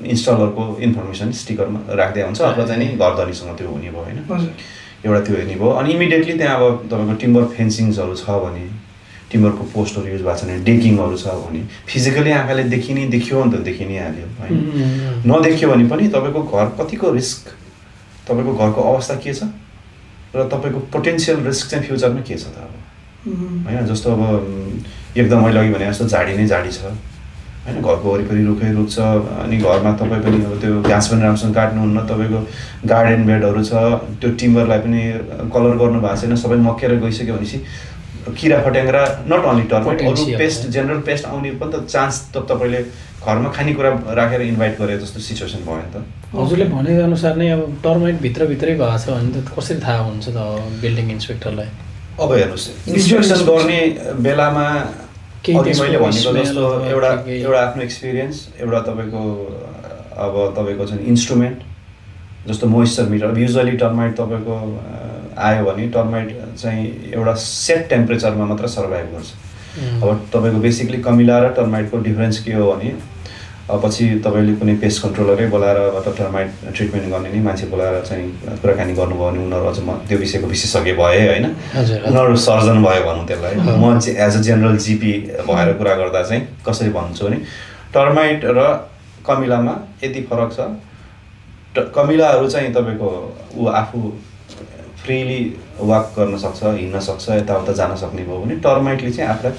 इन्स्टलरको इन्फर्मेसन स्टिकरमा राख्दै हुन्छ अथवा चाहिँ नि घर धनीसँग त्यो हुने भयो होइन। एउटा त्यो हेर्ने भयो। अनि इमिडिएटली त्यहाँ अब तपाईँको टिम्बर फेन्सिङ्सहरू छ भने, टिम्बरको पोस्टहरू युज भएको छ भने, डेकिङहरू छ भने फिजिकली आँखाले देखियो नि त, देखि नै हाल्यो होइन। नदेखियो भने पनि तपाईँको घर कतिको रिस्क, तपाईँको घरको अवस्था के छ र तपाईँको पोटेन्सियल रिस्क चाहिँ फ्युचरमा के छ त अब होइन। जस्तो अब एकदम मैले अघि भने जस्तो झाडी नै झाडी छ होइन, घरको वरिपरि रुखै रुख छ, अनि घरमा तपाईँ पनि अब त्यो घाँस पनि राम्रोसँग काट्नुहुन्न, तपाईँको गार्डन बेडहरू छ, त्यो टिम्बरलाई पनि कलर गर्नु भएको छैन, सबै मक्केर गइसक्यो भनेपछि किरा फट्याङ्ग्रा नट ओन्ली टर्माइट, अरू पेस्ट, जेनरल पेस्ट आउने पनि त चान्स त तपाईँले घरमा खानेकुरा राखेर इन्भाइट गरे जस्तो सिचुएसन भयो नि त। हजुरले भनेको अनुसार नै अब टर्माइट भित्रभित्रै भएको छ भने त कसरी थाहा हुन्छ त बिल्डिङ इन्सपेक्टरलाई? अब हेर्नुहोस्, इन्सपेक्सन गर्ने बेलामा अघि मैले भनेको जस्तो एउटा आफ्नो एक्सपिरियन्स, एउटा तपाईँको अब तपाईँको चाहिँ इन्स्ट्रुमेन्ट जस्तो मोइस्चर मिटर। अब युजली टर्माइट तपाईँको आयो भने टर्माइट चाहिँ एउटा सेट टेम्परेचरमा मात्र सर्भाइभ गर्छ। अब तपाईँको बेसिकली कमिला र टर्माइटको डिफरेन्स के हो भने पछि तपाईँले कुनै पेस्ट कन्ट्रोलरै बोलाएर टर्माइट ट्रिटमेन्ट गर्ने नि मान्छे बोलाएर चाहिँ कुराकानी गर्नुभयो भने उनीहरू अझ म त्यो विषयको विशेषज्ञ भए होइन, उनीहरू सर्जन भयो भनौँ त्यसलाई। म चाहिँ एज अ जेनरल जिपी भएर कुरा गर्दा चाहिँ कसरी भन्छु भने टर्माइट र कमिलामा यति फरक छ। कमिलाहरू चाहिँ तपाईँको ऊ आफू फ्रिली वाक गर्न सक्छ, हिँड्न सक्छ, यताउता जान सक्ने भयो भने टर्माइटले चाहिँ आफूलाई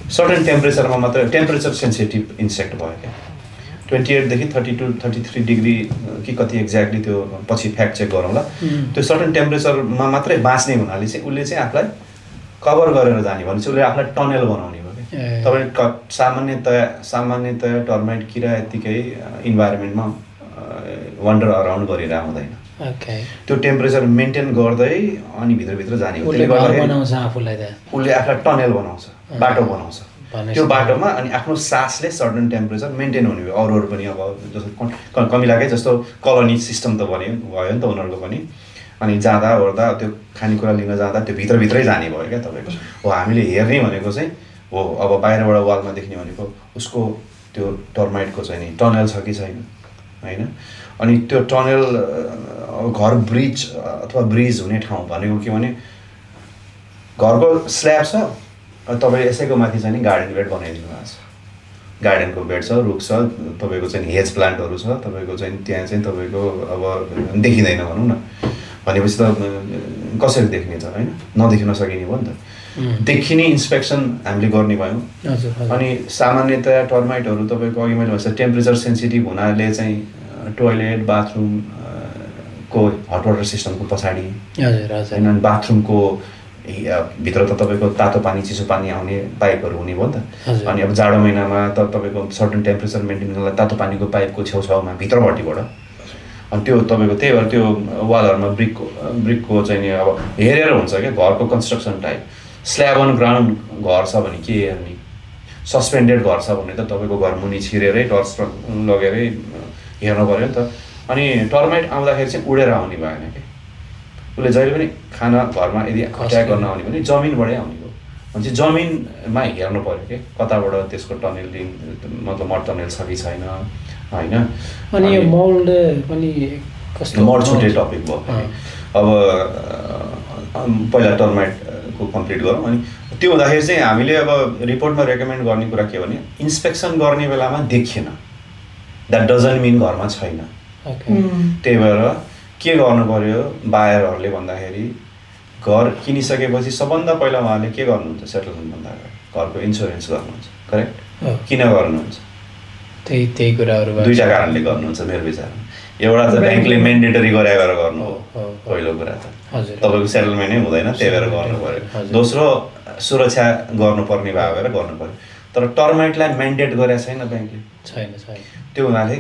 सर्टेन टेम्परेचरमा मात्र, टेम्परेचर सेन्सिटिभ इन्सेक्ट भयो क्या। 28 देखि 32, 33 डिग्री कि कति एक्ज्याक्टली त्यो पछि फ्याक्ट चेक गरौँला। त्यो सर्टेन टेम्परेचरमा मात्रै बाँच्ने हुनाले चाहिँ उसले चाहिँ आफूलाई कभर गरेर जाने भनेपछि उसले आफूलाई टनल बनाउने भयो क्या। तपाईँ सामान्यतया टर्माइट किरा यत्तिकै इन्भाइरोमेन्टमा वन्डर अराउन्ड गरेर आउँदैन, त्यो टेम्परेचर मेन्टेन गर्दै अनि भित्रभित्र जाने हो। उसले आफूलाई टनल बनाउँछ, बाटो बनाउँछ त्यो बाटोमा, अनि आफ्नो सासले सर्टन टेम्परेचर मेन्टेन हुने भयो। अरूहरू पनि अब जस्तो कमिलाकै जस्तो कलोनी सिस्टम त भयो नि त उनीहरूको पनि। अनि जाँदा ओर्दा त्यो खानेकुरा लिन जाँदा त्यो भित्रभित्रै जाने भयो क्या तपाईँको। हो हामीले हेर्ने भनेको चाहिँ हो अब बाहिरबाट वालमा देख्ने भनेको उसको त्यो टर्माइटको चाहिँ नि टनल छ कि छैन होइन अनि त्यो टनल घर ब्रिज अथवा ब्रिज हुने ठाउँ भनेको के भने घरको स्ल्याब छ तपाईँले यसैको माथि चाहिँ नि गार्डन बेड बनाइदिनु भएको छ गार्डनको बेड छ रुख छ तपाईँको चाहिँ हेज प्लान्टहरू छ तपाईँको चाहिँ त्यहाँ चाहिँ तपाईँको अब देखिँदैन भनौँ न भनेपछि त कसरी देख्ने त होइन नदेखिन सकिने भयो नि त देखिने इन्स्पेक्सन हामीले गर्ने भयौँ अनि सामान्यतया टर्माइटहरू तपाईँको अघि मैले भन्छ टेम्परेचर सेन्सिटिभ हुनाले चाहिँ टोयलेट बाथरुमको हट वाटर सिस्टमको पछाडि होइन अनि बाथरुमको भित्र त तपाईँको तातो पानी चिसो पानी आउने पाइपहरू हुने भयो नि त अनि अब जाडो महिनामा त तपाईँको सर्टन टेम्परेचर मेन्टेन गर्नलाई तातो पानीको पाइपको छेउछाउमा भित्रपट्टिबाट अनि त्यो तपाईँको त्यही भएर त्यो वालहरूमा ब्रिकको चाहिँ नि अब हेरेर हुन्छ क्या घरको construction type slab on ground घर छ भने के हेर्ने सस्पेन्डेड घर छ भने त तपाईँको घर मुनि छिरेरै टर्च लगेरै हेर्नु पऱ्यो नि त अनि टर्माइट आउँदाखेरि चाहिँ उडेर आउने भएन कि उसले जहिले पनि खाना घरमा यदि अट्याक गर्न आउने भने जमिनबाटै आउने हो भने चाहिँ जमिनमा हेर्नु पऱ्यो कि कताबाट त्यसको टनेलिङ मतलब मड टनेल छ कि छैन होइन अनि यो मोल्ड पनि कस्तो मोल्ड छुट्टै टपिक भयो अब पहिला टर्माइटको कम्प्लिट गरौँ अनि त्यो हुँदाखेरि चाहिँ हामीले अब रिपोर्टमा रेकमेन्ड गर्ने कुरा के भने इन्स्पेक्सन गर्ने बेलामा देखिएन द्याट डजन्ट मिन घरमा छैन त्यही भएर के गर्नु पर्यो बायरहरूले भन्दाखेरि घर किनिसकेपछि सबभन्दा पहिला उहाँले के गर्नुहुन्छ सेटलमेन्टभन्दा अगाडि घरको इन्सुरेन्स गर्नुहुन्छ करेक्ट किन गर्नुहुन्छ त्यही कुराहरू दुईवटा कारणले गर्नुहुन्छ मेरो विचारमा एउटा त ब्याङ्कले मेन्डेटरी गराएर गर्नु हो पहिलो कुरा त तपाईँको सेटलमेन्टै हुँदैन त्यही भएर गर्नु पर्यो दोस्रो सुरक्षा गर्नुपर्ने भएर गर्नु पर्यो तर टर्माइटलाई मेन्डेट गरेको छैन ब्याङ्कले छैन त्यो हुनाले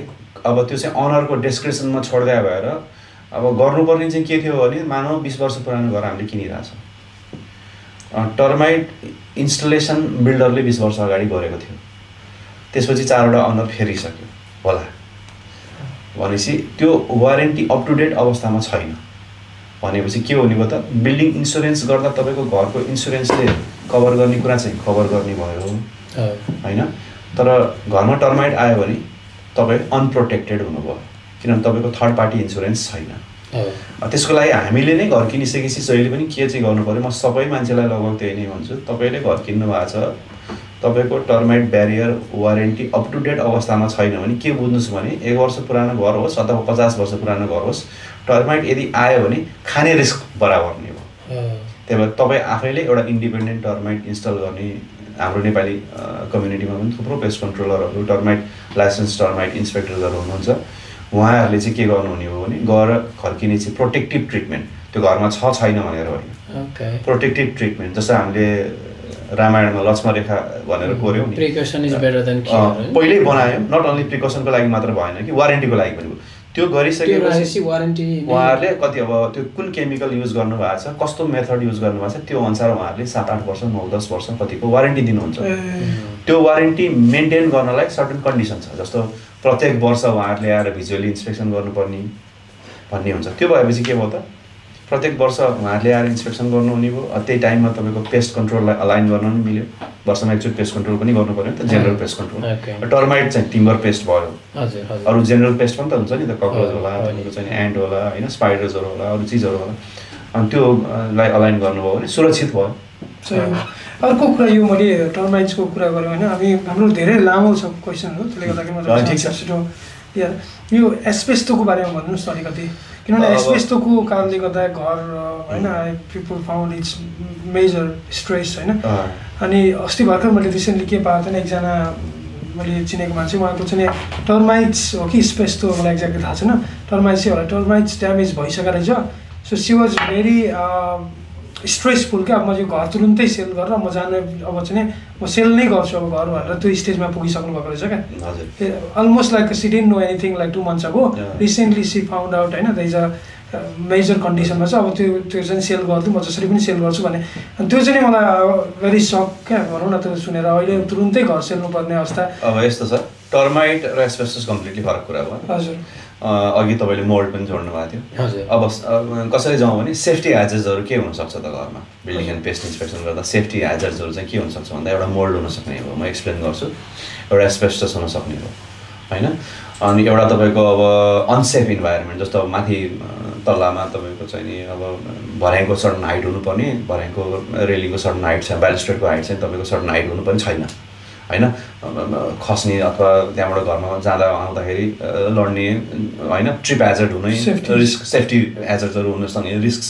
अब त्यो चाहिँ अनरको डिस्क्रिप्सनमा छोड्दै भएर अब गर्नुपर्ने चाहिँ के थियो भने मानव 20 वर्ष पुरानो घर हामीले किनिरहेछौँ टर्माइट इन्स्टलेसन बिल्डरले 20 वर्ष अगाडि गरेको थियो त्यसपछि 4वटा अनर फेरिसक्यो होला भनेपछि त्यो वारेन्टी अप टु डेट अवस्थामा छैन भनेपछि के हुने भयो त बिल्डिङ इन्सुरेन्स गर्दा तपाईँको घरको इन्सुरेन्सले कभर गर्ने कुरा चाहिँ कभर गर्ने भयो होइन तर घरमा टर्माइट आयो भने तपाईँ अनप्रोटेक्टेड हुनुभयो किनभने तपाईँको थर्ड पार्टी इन्सुरेन्स छैन त्यसको लागि हामीले नै घर किनिसकेपछि जहिले पनि के चाहिँ गर्नु पऱ्यो म सबै मान्छेलाई लगभग त्यही नै भन्छु तपाईँले घर किन्नु भएको छ तपाईँको termite barrier warranty up to date अवस्थामा छैन भने के बुझ्नुहोस् भने 1 वर्ष पुरानो घर होस् अथवा 50 वर्ष पुरानो घर होस् टर्माइट यदि आयो भने खाने रिस्क बराबर नै हो त्यही भएर तपाईँ आफैले एउटा इन्डिपेन्डेन्ट टर्माइट इन्स्टल गर्ने हाम्रो नेपाली कम्युनिटीमा पनि थुप्रो पेस्ट कन्ट्रोलरहरू टर्माइट लाइसेन्स टर्माइट इन्सपेक्टरहरू हुनुहुन्छ उहाँहरूले चाहिँ के गर्नुहुने हो भने गएर घर किने चाहिँ प्रोटेक्टिभ ट्रिटमेन्ट त्यो घरमा छैन भनेर होइन प्रोटेक्टिभ ट्रिटमेन्ट जस्तो हामीले रामायणमा लक्ष्मण रेखा भनेर कोर्यौँ नि पहिल्यै बनायौँ नट ओन्ली प्रिकसनको लागि मात्र भएन कि वारेन्टीको लागि पनि त्यो गरिसकेपछि उहाँहरूले कति अब त्यो कुन केमिकल युज गर्नुभएको छ कस्तो मेथड युज गर्नुभएको छ त्यो अनुसार उहाँहरूले 7-8 वर्ष 9-10 वर्ष कतिको वारेन्टी दिनुहुन्छ त्यो वारेन्टी मेन्टेन गर्नलाई सर्टन कन्डिसन छ जस्तो प्रत्येक वर्ष उहाँहरूले आएर भिजुअली इन्स्पेक्सन गर्नुपर्ने भन्ने हुन्छ त्यो भएपछि के भयो त प्रत्येक वर्ष उहाँहरूले आएर इन्स्पेक्सन गर्नुहुने भयो त्यही टाइममा तपाईँको पेस्ट कन्ट्रोललाई अलाइन गर्न पनि मिल्यो वर्षमा एकचोटि पेस्ट कन्ट्रोल पनि गर्नु पऱ्यो नि त जेनरल पेस्ट कन्ट्रोल टर्माइट चाहिँ टिम्बर पेस्ट भयो अरू जेनरल पेस्ट पनि त हुन्छ नि त कक्रोच होला तपाईँको चाहिँ एन्ट होला होइन स्पाइडर्सहरू होला अरू चिजहरू होला अनि त्योलाई अलाइन गर्नुभयो भने सुरक्षित भयो अर्को कुरा यो मैले टर्माइट्सको कुरा गरेँ होइन हाम्रो धेरै लामो छ क्वेसन हो त्यसले गर्दाखेरि यो एस्पेस्टोको बारेमा भन्नुहोस् न अलिकति किनभने एस्पेस्टोको कारणले गर्दा घर होइन people found it's major stress होइन अनि अस्ति भर्खर मैले रिसेन्टली के पाएको थिएँ एकजना मैले चिनेको मान्छे उहाँको चाहिँ टर्माइट्स हो कि एस्पेस्टो मलाई एक्ज्याक्टली थाहा छैन टर्माइट्सै होला टर्माइट्स ड्यामेज भइसकेको रहेछ so she was very stressful क्या अब म यो घर तुरुन्तै सेल गरेर म जानु अब चाहिँ म सेल नै गर्छु अब घर भनेर त्यो स्टेजमा पुगिसक्नु भएको रहेछ क्या almost like she didn't know anything like 2 months ago recently she found out होइन देयर इज अ मेजर कन्डिसनमा छ, अब त्यो चाहिँ सेल गर्छु, म जसरी पनि सेल गर्छु भने त्यो चाहिँ मलाई भेरी सक क्या भनौँ न, त्यो सुनेर अहिले तुरुन्तै घर सेल्नुपर्ने अवस्था। अब यस्तो छ, टर्माइट र एस्बेस्टस कम्प्लिटली फरक कुरा भयो। हजुर, अघि तपाईँले मोल्ड पनि जोड्नु भएको थियो। अब कसरी जाउँ भने सेफ्टी ह्याजर्ड्सहरू के हुनसक्छ त घरमा बिल्डिङ एन्ड पेस्ट इन्सपेक्सन गर्दा सेफ्टी ह्याजर्ड्सहरू चाहिँ के हुनसक्छ भन्दा एउटा मोल्ड हुनसक्ने हो, म एक्सप्लेन गर्छु, एउटा एस्बेस्टस हुनसक्ने हो होइन, अनि एउटा तपाईँको अब अनसेफ इन्भाइरोमेन्ट जस्तो अब माथि तल्लामा तपाईँको चाहिँ नि अब भर्याङको सर्टन हाइट हुनुपर्ने, भर्याङको रेलिङको सर्टन हाइट छ, ब्यालिस्ट्रेडको हाइट चाहिँ तपाईँको सर्टन हाइट हुनुपर्ने छैन होइन, खस्ने अथवा त्यहाँबाट घरमा जाँदा आउँदाखेरि लड्ने होइन, ट्रिप ह्याजर्ड हुने रिस्क, सेफ्टी ह्याजर्डहरू हुन सक्ने रिस्क छ।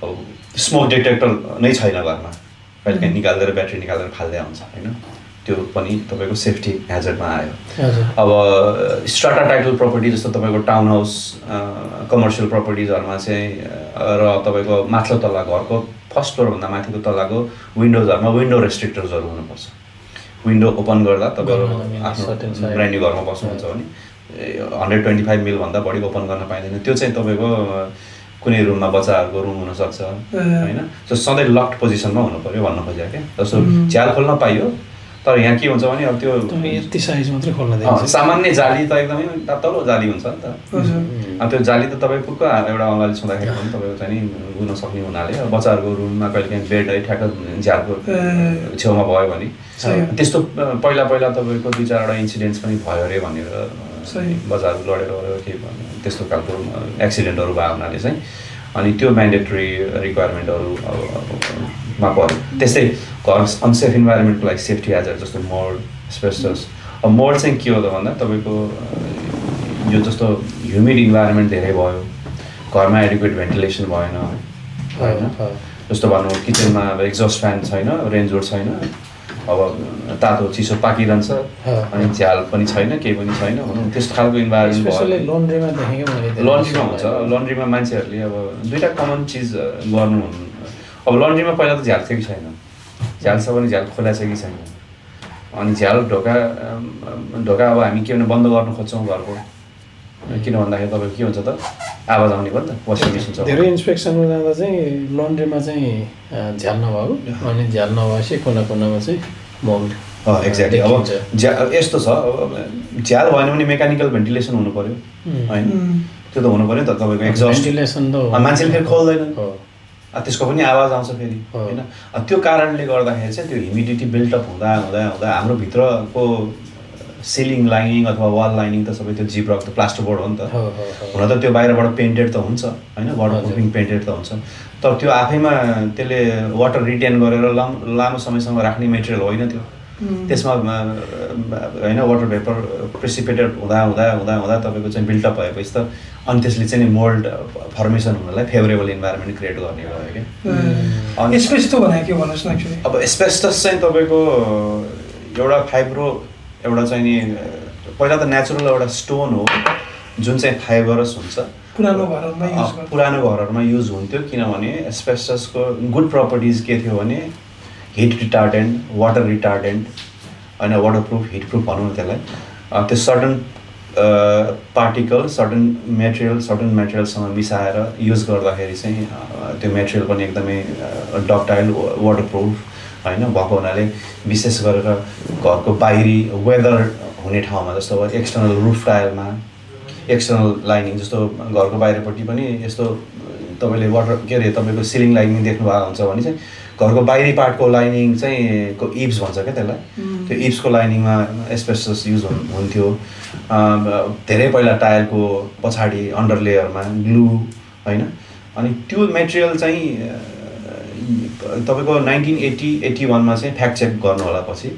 अब स्मोक डिटेक्टर नै छैन घरमा, कहिले काहीँ निकालेर ब्याट्री निकालेर फाल्दै आउँछ होइन, त्यो पनि तपाईँको सेफ्टी ह्याजर्डमा आयो। अब स्ट्राटा टाइटल प्रपर्टी जस्तो तपाईँको टाउन हाउस कमर्सियल प्रपर्टिजहरूमा चाहिँ र तपाईँको माथिल्लो तल्ला घरको फर्स्ट फ्लोरभन्दा माथिको तल्लाको विन्डोजहरूमा विन्डो रेस्ट्रिक्टर्सहरू हुनुपर्छ। विन्डो ओपन गर्दा तपाईँहरू आफ्नो ब्रान्ड न्यू घरमा बस्नुहुन्छ भने 125 मिलभन्दा बढी ओपन गर्न पाइँदैन। त्यो चाहिँ तपाईँको कुनै रुममा बच्चाहरूको रुम हुनसक्छ होइन, त्यो सधैँ लक्ड पोजिसनमा हुनु पऱ्यो भन्न खोजेको क्या। जस्तो झ्याल खोल्न पाइयो, तर यहाँ के हुन्छ भने अब त्यो यति साइज मात्रै खोल्न दिन्छ। सामान्य जाली त एकदमै तत्तलो जाली हुन्छ नि त, अब त्यो जाली त तपाईँको एउटा अँगाली छुँदाखेरि पनि तपाईँको चाहिँ नि गुन सक्ने हुनाले अब बच्चाहरूको रुममा कहिले काहीँ बेड है ठ्याक्क झ्यालको छेउमा भयो भने त्यस्तो पहिला तपाईँको 2-4वटा इन्सिडेन्ट्स पनि भयो अरे भनेर बच्चाहरू लडेर के भन्यो त्यस्तो खालको एक्सिडेन्टहरू भयो हुनाले चाहिँ अनि त्यो म्यान्डेटरी रिक्वायरमेन्टहरूमा पऱ्यो। त्यस्तै घर अनसेफ इन्भाइरोमेन्टको लागि सेफ्टी ह्याजर्ड जस्तो मोल्ड, एस्बेस्टस। अब मोल्ड चाहिँ के हो त भन्दा तपाईँको यो जस्तो ह्युमिड इन्भाइरोमेन्ट धेरै भयो, घरमा एडिक्वेट भेन्टिलेसन भएन होइन, जस्तो भनौँ किचनमा अब एक्जस्ट फ्यान छैन, रेन्जोड छैन, अब तातो चिसो पाकिरहन्छ अनि झ्याल पनि छैन, केही पनि छैन भनौँ, त्यस्तो खालको इन्भाइरोमेन्ट भयो। लन्ड्रीमा हुन्छ, लन्ड्रीमा मान्छेहरूले अब दुईवटा कमन चिज गर्नु हुनु, अब लन्ड्रीमा पहिला त झ्याल थियो कि छैन, झ्याल छ भने झ्याल खोला छ कि छैन, अनि झ्याल ढोका अब हामी के भने बन्द गर्न खोज्छौँ घरको, किन भन्दाखेरि तपाईँको के हुन्छ त आवाज आउने भयो नि त, वासिङ मेसिन छ। धेरै इन्सपेक्सनमा जाँदा चाहिँ लन्ड्रीमा चाहिँ झ्याल नभएको अनि झ्याल नभएपछि कुना कुनामा चाहिँ मोल्ड। एक्ज्याक्टली। अब यस्तो छ, अब झ्याल भएन भने मेकानिकल भेन्टिलेसन हुनु पऱ्यो होइन, त्यो त हुनु पऱ्यो नि त तपाईँको एक्जस्ट भेन्टिलेसन त मान्छेले फेरि खोल्दैन, त्यसको पनि आवाज आउँछ फेरि होइन। त्यो कारणले गर्दाखेरि चाहिँ त्यो ह्युमिडिटी बिल्टअप हुँदा हुँदा हुँदा हाम्रो भित्रको सिलिङ लाइनिङ अथवा वाल लाइनिङ त सबै त्यो जिब्रक त प्लास्टरबोर्ड हो नि त, हुन त त्यो बाहिरबाट पेन्टेड त हुन्छ होइन, वाटरप्रुफिङ पेन्टेड त हुन्छ, तर त्यो आफैमा त्यसले वाटर रिटेन गरेर लामो समयसम्म राख्ने मेटेरियल होइन त्यो, त्यसमा होइन वाटर भेपर प्रेसिपिटेट हुँदा हुँदा हुँदा हुँदा तपाईँको चाहिँ बिल्टअप भएपछि त अनि त्यसले चाहिँ मोल्ड फर्मेसन हुनलाई फेभरेबल इन्भाइरोमेन्ट क्रिएट गर्ने भयो क्या। अनि एस्बेस्टस भनेको के भन्नुहोस् न एक्चुअली। अब एस्बेस्टस चाहिँ तपाईँको एउटा फाइब्रो एउटा चाहिँ नि पहिला त नेचुरल एउटा स्टोन हो जुन चाहिँ फाइबरस हुन्छ, पुरानो घरहरूमा युज हुन्थ्यो, किनभने एस्बेस्टसको गुड प्रपर्टिज के थियो भने हिट रिटार्डेन्ट, वाटर रिटार्डेन्ट होइन, वाटरप्रुफ हिटप्रुफ भनौँ न त्यसलाई, त्यो सर्टन पार्टिकल सर्टन मेटेरियलसँग मिसाएर युज गर्दाखेरि चाहिँ त्यो मेटेरियल पनि एकदमै डक्टाइल वाटरप्रुफ होइन भएको हुनाले विशेष गरेर घरको बाहिरी वेदर हुने ठाउँमा जस्तो अब एक्सटर्नल रुफ टाइलमा एक्सटर्नल लाइनिङ जस्तो घरको बाहिरपट्टि पनि यस्तो तपाईँले वाटर के अरे तपाईँको सिलिङ लाइनिङ देख्नु भएको हुन्छ भने चाहिँ घरको बाहिरी पार्टको लाइनिङ चाहिँ को इब्स भन्छ क्या त्यसलाई, त्यो इब्सको लाइनिङमा एस्बेस्टस युज हुन्थ्यो धेरै पहिला टायरको पछाडि अन्डर लेयरमा ग्लु होइन। अनि त्यो मेटेरियल चाहिँ तपाईँको 1981मा चाहिँ फ्याक्ट चेक गर्नु होला, पछि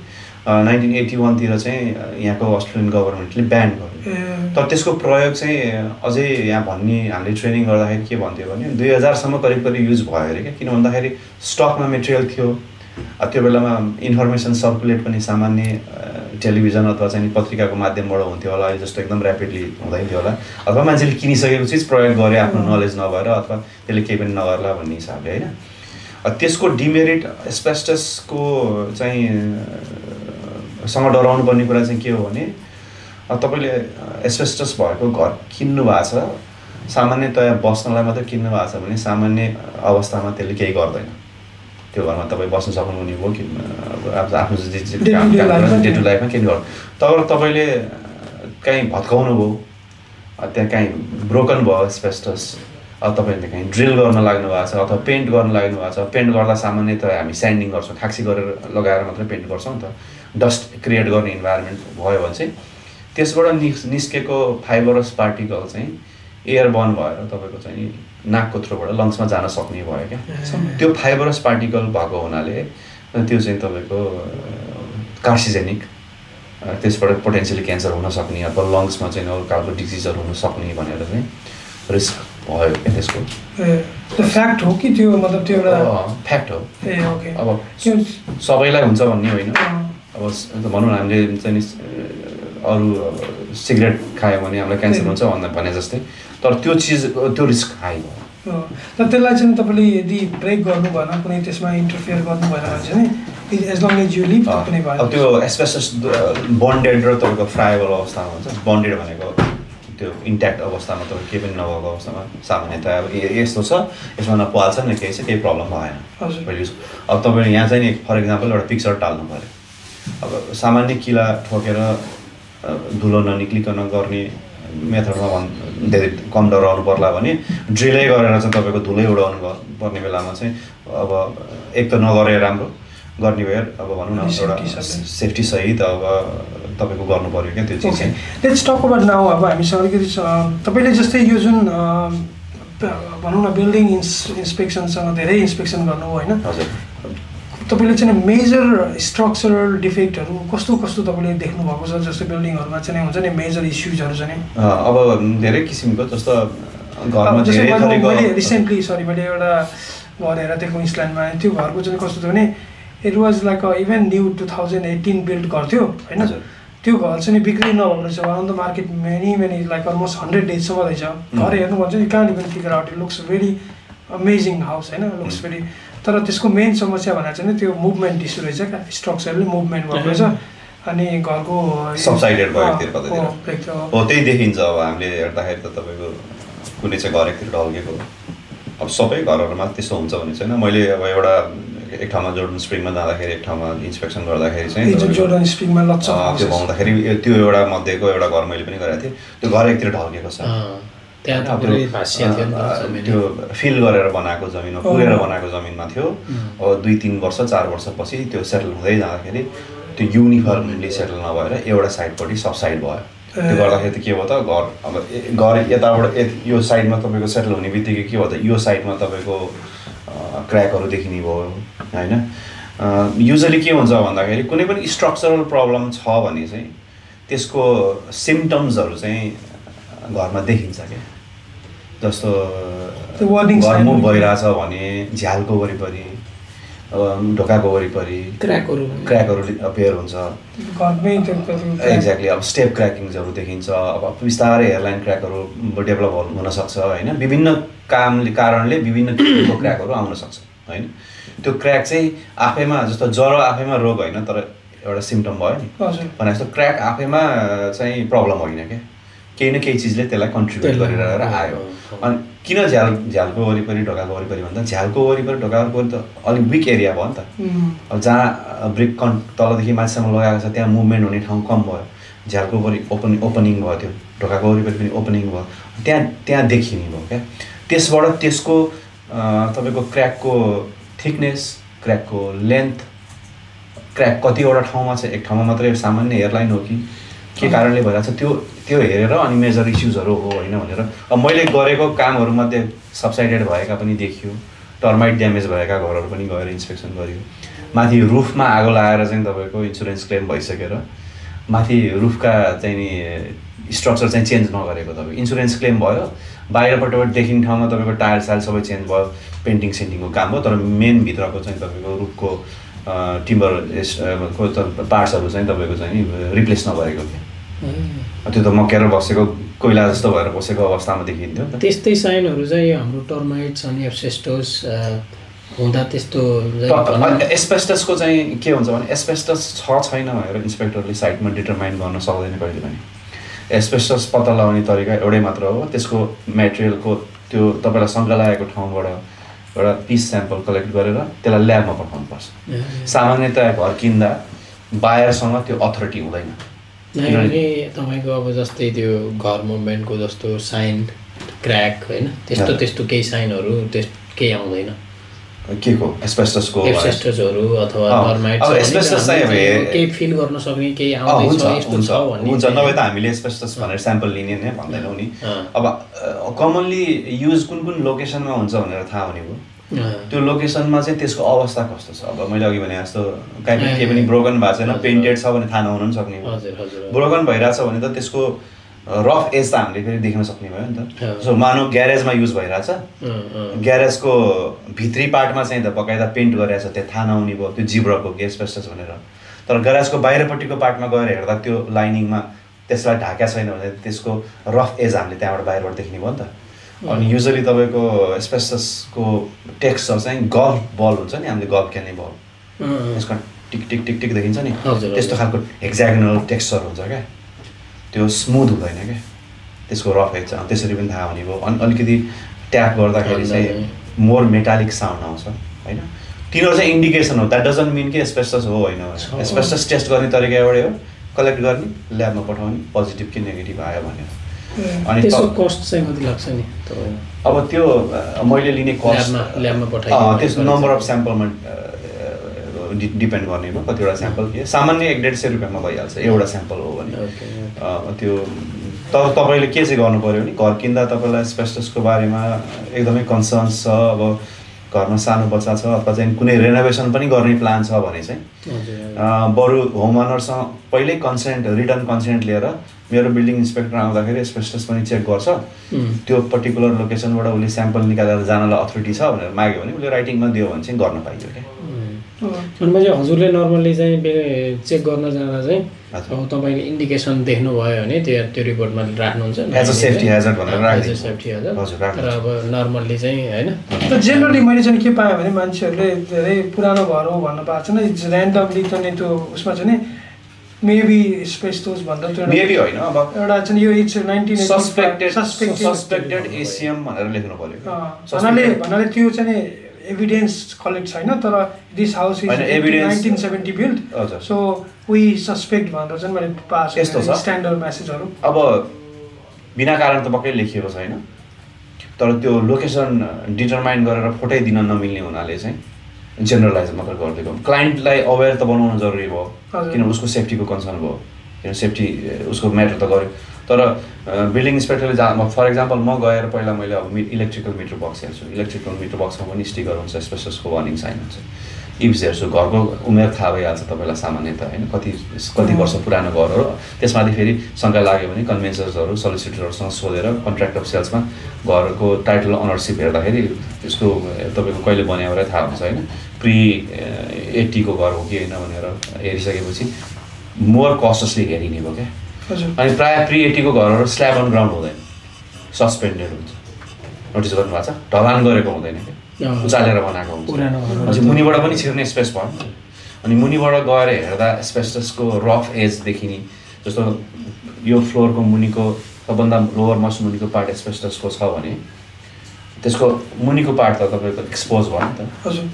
1981तिर चाहिँ यहाँको अस्ट्रेलियन गभर्मेन्टले ब्यान गर्यो, तर त्यसको प्रयोग चाहिँ अझै यहाँ भन्ने हामीले ट्रेनिङ गर्दाखेरि के भन्थ्यो भने 2000सम्म करिब युज भयो अरे क्या, किन भन्दाखेरि स्टकमा मेटेरियल थियो, त्यो बेलामा इन्फर्मेसन सर्कुलेट पनि सामान्य टेलिभिजन अथवा चाहिँ पत्रिकाको माध्यमबाट हुन्थ्यो होला, जस्तो एकदम ऱ्यापिडली हुँदैन थियो होला, अथवा मान्छेले किनिसकेको चिज प्रयोग गरे आफ्नो नलेज नभएर अथवा त्यसले केही पनि नगर्ला भन्ने हिसाबले होइन। त्यसको डिमेरिट एस्बेस्टसको चाहिँ सँग डराउनु पर्ने कुरा चाहिँ के हो भने तपाईँले एस्बेस्टस भएको घर किन्नु भएको छ सामान्यतया बस्नलाई मात्रै किन्नु भएको छ भने सामान्य अवस्थामा त्यसले केही गर्दैन। त्यो घरमा तपाईँ बस्न सक्नुहुने भयो कि आफ्नो डे टु लाइफमा केही गर्नु। तर तपाईँले कहीँ भत्काउनु भयो, त्यहाँ कहीँ ब्रोकन भयो एस्बेस्टस, अब तपाईँले कहीँ ड्रिल गर्न लाग्नु भएको छ अथवा पेन्ट गर्न लाग्नु भएको छ। पेन्ट गर्दा सामान्यतया हामी स्यान्डिङ गर्छौँ, खाक्सी गरेर लगाएर मात्रै पेन्ट गर्छौँ नि त। डस्ट क्रिएट गर्ने इन्भाइरोमेन्ट भयो भने चाहिँ त्यसबाट निस्केको फाइबरस पार्टिकल चाहिँ एयर बर्न भएर तपाईँको चाहिँ नाकको थ्रुबाट लङ्समा जान सक्ने भयो क्या। त्यो फाइबरस पार्टिकल भएको हुनाले त्यो चाहिँ तपाईँको कार्सिजेनिक, त्यसबाट पोटेन्सियली क्यान्सर हुन सक्ने अथवा लङ्समा चाहिँ अरू खालको डिजिजहरू हुन सक्ने भनेर चाहिँ रिस्क भयो क्या त्यसको। फ्याक्ट हो कि त्यो मतलब त्यो एउटा फ्याक्ट हो। ओके। अब सबैलाई हुन्छ भन्ने होइन। अब भनौँ न हामीले चाहिँ अरू सिगरेट खायो भने हामीलाई क्यान्सर हुन्छ भने जस्तै, तर त्यो चिज त्यो रिस्क हाई भयो। र त्यसलाई चाहिँ तपाईँले यदि ब्रेक गर्नु भएन, कुनै त्यसमा इन्टरफियर गर्नु भएन भने चाहिँ as long as you live कुनै भयो। अब त्यो एस्बेस्टस बन्डेड र तपाईँको फ्राएबल अवस्थामा हुन्छ। बन्डेड भनेको त्यो इन्ट्याक्ट अवस्थामा तपाईँ केही पनि नभएको अवस्थामा सामान्यतया अब यस्तो छ, यसमा न पाल्छ न केही छ, केही प्रब्लम भएन पहिले। अब तपाईँले यहाँ चाहिँ नि फर इक्जाम्पल एउटा पिक्चर टाल्नु पऱ्यो। अब सामान्य किला ठोकेर धुलो ननिक्लिकन गर्ने मेथडमा धेरै कम डराउनु पर्ला भने ड्रिलै गरेर चाहिँ तपाईँको धुलै उडाउनु पर्ने बेलामा चाहिँ अब एक त नगरे राम्रो, गर्ने भए अब भनौँ न एउटा सेफ्टी सहित अब तपाईँको गर्नु पऱ्यो क्या त्यो चिज चाहिँ। Let's talk about now. अब हामीसँग अलिकति तपाईँले जस्तै यो जुन भनौँ न बिल्डिङ इन्सपेक्सनसँग धेरै इन्सपेक्सन गर्नु होइन, हजुर, तपाईँले चाहिँ मेजर स्ट्रक्चरल डिफेक्टहरू कस्तो कस्तो तपाईँले देख्नु भएको छ? जस्तो बिल्डिङहरूमा चाहिँ हुन्छ नि मेजर इस्युजहरू चाहिँ अब धेरै किसिमको, जस्तो घरमा मैले रिसेन्टली मैले एउटा घर हेरेर थिएँ क्विन्सल्यान्डमा। त्यो घरको चाहिँ कस्तो थियो भने it was like even new 2018 build घर थियो होइन। त्यो घर चाहिँ बिक्री नभएको रहेछ, on the market many like almost 100 डेजसम्म रहेछ। घर हेर्नु भन्छ you can't even figure out, it looks very amazing house होइन, लुक्स भेरी। तर त्यसको मेन समस्या भनेर चाहिँ त्यो मुभमेन्ट इस्यु रहेछ क्या, स्ट्रक्चरली मुभमेन्ट भएको रहेछ। अनि घरको सबसाइडेड भयो हो, त्यही देखिन्छ। अब हामीले हेर्दाखेरि त तपाईँको कुनै चाहिँ घर एकतिर ढल्केको, अब सबै घरहरूमा त्यस्तो हुन्छ भन्ने छैन। मैले अब एउटा एक ठाउँमा जोर्डन स्प्रिङमा जाँदाखेरि एक ठाउँमा इन्सपेक्सन गर्दाखेरि चाहिँ जोर्डन स्प्रिङमा लच्छ त्यो पाउँदाखेरि त्यो एउटा मध्येको एउटा घर मैले पनि गरेको थिएँ। त्यो घर एकतिर ढल्केको छ, त्यो फिल गरेर बनाएको जमिन हो, पुरेर बनाएको जमिनमा थियो। अब 2-3 वर्ष 4 वर्षपछि त्यो सेटल हुँदै जाँदाखेरि त्यो युनिफर्मली सेटल नभएर एउटा साइडपट्टि सब साइड भयो। त्यो गर्दाखेरि त के भयो त घर यताबाट यो साइडमा तपाईँको सेटल हुने बित्तिकै के भयो त यो साइडमा तपाईँको क्र्याकहरू देखिने भयो होइन। युजली के हुन्छ भन्दाखेरि कुनै पनि स्ट्रक्चरल प्रब्लम छ भने चाहिँ त्यसको सिम्टम्सहरू चाहिँ घरमा देखिन्छ क्या। जस्तो घर मुभ भइरहेछ भने झ्यालको वरिपरि, ढोकाको वरिपरि क्र्याकहरू अपेयर हुन्छ। एक्ज्याक्टली, अब स्टेप क्र्याकिङ्सहरू देखिन्छ। अब बिस्तारै हेयरलाइन क्र्याकहरू डेभलप हुनसक्छ होइन। विभिन्न कारणले विभिन्न किसिमको क्र्याकहरू आउन सक्छ होइन। त्यो क्र्याक चाहिँ आफैमा जस्तो ज्वरो आफैमा रोग होइन, तर एउटा सिम्टम भयो नि भने जस्तो क्र्याक आफैमा चाहिँ प्रब्लम होइन क्या, केही न केही चिजले त्यसलाई कन्ट्रिब्युट गरिरहेर आयो। अनि किन झ्यालको वरिपरि ढोकाको वरिपरि भन्दा झ्यालको वरिपरि ढोकाको वरिपरि त अलिक विक एरिया भयो नि त। अब जहाँ ब्रिक तलदेखि माथिसम्म लगाएको छ त्यहाँ मुभमेन्ट हुने ठाउँ कम भयो, झ्यालको ओपनिङ भयो, त्यो ढोकाको वरिपरि पनि ओपनिङ भयो, त्यहाँ देखिने भयो क्या। त्यसबाट त्यसको तपाईँको क्र्याकको थिकनेस, क्र्याकको लेन्थ, क्र्याक कतिवटा ठाउँमा छ, एक ठाउँमा मात्रै सामान्य हेयरलाइन हो कि के कारणले भइरहेको छ त्यो हेरेर अनि मेजर इस्युजहरू हो होइन भनेर। अब मैले गरेको कामहरूमध्ये सबसाइडेड भएका पनि देखियो, टर्माइट ड्यामेज भएका घरहरू पनि गएर इन्सपेक्सन गरियो। माथि रुफमा आगो लगाएर चाहिँ तपाईँको इन्सुरेन्स क्लेम भइसकेर माथि रुफका चाहिँ नि स्ट्रक्चर चाहिँ चेन्ज नगरेको तपाईँ इन्सुरेन्स क्लेम भयो, बाहिरपट्टबाट देखिने ठाउँमा तपाईँको टायर साइल सबै चेन्ज भयो, पेन्टिङ सेन्टिङको काम भयो, तर मेन भित्रको चाहिँ तपाईँको रुफको टिम्बरको पार्ट्सहरू चाहिँ तपाईँको चाहिँ रिप्लेस नगरेको थियो। त्यो त मकेर बसेको कोइला जस्तो भएर बसेको अवस्थामा देखिन्थ्यो। त्यस्तै साइनहरू चाहिँ हाम्रो टर्माइट्स अनि एस्बेस्टस हुँदा त्यस्तो एस्बेस्टसको चाहिँ के हुन्छ भने एस्बेस्टस छ छैन भनेर इन्सपेक्टरले साइटमा डिटरमाइन गर्न सक्दैन कहिले पनि। एस्बेस्टस पत्ता लगाउने तरिका एउटै मात्र हो। त्यसको मेटेरियलको त्यो तपाईँलाई शङ्का लागेको ठाउँबाट एउटा पिस स्याम्पल कलेक्ट गरेर त्यसलाई ल्याबमा पठाउनुपर्छ। सामान्यतया घर किन्दा बायरसँग त्यो अथोरिटी हुँदैन। किनभने तपाईँको अब जस्तै त्यो घर मुभमेन्टको जस्तो साइन क्र्याक होइन त्यस्तो केही साइनहरू केही आउँदैन के को एस्बेस्टसको एस्बेस्टसहरू अथवा एस्बेस्टस चाहिँ केही फिल गर्न सक्ने केही आउँदैछ यस्तो छ भन्ने हुन्छ। नभए त हामीले एस्बेस्टस भनेर स्याम्पल लिने नै भन्दैनौँ नि। अब कमनली युज कुन लोकेसनमा हुन्छ भनेर थाहा हुने भयो। त्यो लोकेसनमा चाहिँ त्यसको अवस्था कस्तो छ। अब मैले अघि भने जस्तो केही पनि ब्रोकन भएको छैन, पेन्टेड छ भने थाहा नहुन पनि सक्ने भयो। ब्रोकन भइरहेछ भने त त्यसको रफ एज त हामीले फेरि देख्न सक्ने भयो नि त। सो मानव ग्यारेजमा युज भइरहेछ, ग्यारेजको भित्री पार्टमा चाहिँ त बकाइदा पेन्ट गरिरहेछ, त्यो थाहा नहुने भयो त्यो जिब्रोको के एस्बेस्टस भनेर। तर ग्यारेजको बाहिरपट्टिको पार्टमा गएर हेर्दा त्यो लाइनिङमा त्यसलाई ढाकेको छैन भने त्यसको रफ एज हामीले त्यहाँबाट बाहिरबाट देख्ने भयो नि त। अनि युजली तपाईँको एस्बेस्टसको टेक्सचर चाहिँ गल्फ बल हुन्छ नि, हामीले गल्फ खेल्ने बल त्यसको टिक टिक टिक टिक देखिन्छ नि, त्यस्तो खालको हेक्जागोनल टेक्सचर हुन्छ क्या। त्यो स्मुथ हुँदैन क्या, त्यसको रफ एज छ। त्यसरी पनि थाहा हुने भयो। अनि अलिकति ट्याप गर्दाखेरि चाहिँ मोर मेटालिक साउन्ड आउँछ होइन। तिनीहरू चाहिँ इन्डिकेसन हो, द्याट डजन्ट मिन कि एस्बेस्टस हो होइन। एस्बेस्टस टेस्ट गर्ने तरिका एउटै हो, कलेक्ट गर्ने, ल्याबमा पठाउने, पोजिटिभ कि नेगेटिभ आयो भनेर। अनि त्यसको कस्ट चाहिँ कति लाग्छ नि अब त्यो मैले लिने कस्ट ल्याबमा पठाइ त्यसको नम्बर अफ स्याम्पलमा डिपेन्ड गर्ने भयो। कतिवटा स्याम्पल के सामान्य 100-150 रुपियाँमा भइहाल्छ एउटा स्याम्पल हो भने। त्यो तपाईँले के चाहिँ गर्नु पऱ्यो भने घर किन्दा तपाईँलाई एस्बेस्टसको बारेमा एकदमै कन्सर्न्स छ, अब घरमा सानो बच्चा छ अथवा चाहिँ कुनै रेनोभेसन पनि गर्ने प्लान छ भने चाहिँ बरु होम ओनरसँग पहिल्यै रिटर्न कन्सेन्ट लिएर मेरो बिल्डिङ इन्सपेक्टर आउँदाखेरि एस्बेस्टस पनि चेक गर्छ, त्यो पर्टिकुलर लोकेसनबाट उसले स्याम्पल निकालेर जानलाई अथोरिटी छ भनेर माग्यो भने उसले राइटिङमा दियो भने चाहिँ गर्न पाइयो क्या। अनि चाहिँ हजुरले नर्मल्ली चाहिँ चेक गर्न जाँदा चाहिँ अब तपाईँले इन्डिकेसन देख्नुभयो भने त्यो रिपोर्टमा राख्नुहुन्छ एज अ सेफ्टी हेजर्ड भनेर राख्छ। सेफ्टी हेजर्ड तर अब नर्मल्ली चाहिँ होइन। त जेनरली मैले चाहिँ के पाएँ भने मान्छेहरूले धेरै पुरानो घर हो भन्नु पाएको छैन, ऱ्यान्डमली चाहिँ त्यो उसमा चाहिँ नि मेबी एस्बेस्टस भन्दा त्यो मेबी होइन, अब एउटा चाहिँ यो इट्स 1985 सस्पेक्टेड एसिएम भनेर लेख्नु पर्यो। भन्नाले त्यो चाहिँ एभिडेन्स कलेक्ट छैन, तर this house is 1970 build, so we suspect भनेर चाहिँ मैले पास यस्तो छ स्ट्यान्डर्ड मेसेजहरू। अब बिना कारण त पक्कै लेखिएको छैन, तर त्यो लोकेसन डिटरमाइन गरेर फोटै दिन नमिल्ने हुनाले चाहिँ जेनरलाइज मात्र गरिदिएको। क्लाइन्टलाई अवेर त बनाउनु जरुरी भयो, किनभने उसको सेफ्टीको कन्सर्न भयो, किन सेफ्टी उसको म्याटर त गर्यो। तर बिल्डिङ इन्सपेक्टरले फर इक्जाम्पल म गएर पहिला मैले अब इलेक्ट्रिकल मिटर बक्स हेर्छु, इलेक्ट्रिकल मिटर बक्समा पनि स्टिकर हुन्छ, एस्बेस्टसको वार्निङ साइन हुन्छ, इप्स हेर्छु, घरको उमेर थाहा भइहाल्छ तपाईँलाई सामान्यतः होइन, कति वर्ष पुरानो घर हो। त्यसमाथि फेरि शङ्का लाग्यो भने कन्भेन्सर्सहरू सलिसिटरहरूसँग सोधेर कन्ट्र्याक्ट अफ सेल्समा घरको टाइटल अनरसिप हेर्दाखेरि त्यसको तपाईँको कहिले बन्यो भनेर थाहा हुन्छ होइन, प्री-80 को घर हो कि होइन भनेर हेरिसकेपछि मोर कस्टसली हेरिने भयो क्या। अनि प्रायः प्री-80 को घरहरू स्ल्याब अन ग्राउन्ड हुँदैन, सस्पेन्डेड हुन्छ। नोटिस गर्नुभएको छ, ढलान गरेको हुँदैन क्या, उचालेर बनाएको हुन्छ। अझै मुनिबाट पनि छिर्ने स्पेस भयो। अनि मुनिबाट गएर हेर्दा एस्बेस्टसको रफ एज देखिने, जस्तो यो फ्लोरको मुनिको सबभन्दा लोवर मोस्ट मुनिको पार्ट एस्बेस्टसको छ भने त्यसको मुनिको पार्ट त तपाईँको एक्सपोज भयो नि त,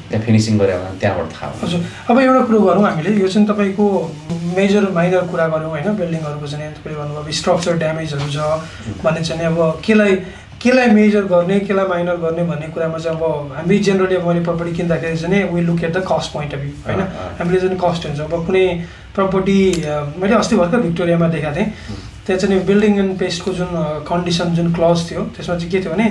त्यहाँ फिनिसिङ गरे भने त्यहाँबाट थाहा हुन्छ। हजुर, अब एउटा कुरो गरौँ हामीले, यो चाहिँ तपाईँको मेजर माइनर कुरा गरौँ होइन, बिल्डिङहरूको चाहिँ तपाईँले भन्नुभयो स्ट्रक्चर ड्यामेजहरू छ भने चाहिँ अब केलाई मेजर गर्ने केलाई माइनर गर्ने भन्ने कुरामा चाहिँ अब हामी जेनरली अब मैले प्रपर्टी किन्दाखेरि चाहिँ we look at the cost point of view होइन, हामीले चाहिँ कस्ट हुन्छ। अब कुनै प्रपर्टी मैले अस्ति भर्खर भिक्टोरियामा देखाएको थिएँ, त्यहाँ चाहिँ बिल्डिङ एन्ड पेस्टको जुन कन्डिसन जुन क्लज थियो त्यसमा चाहिँ के थियो भने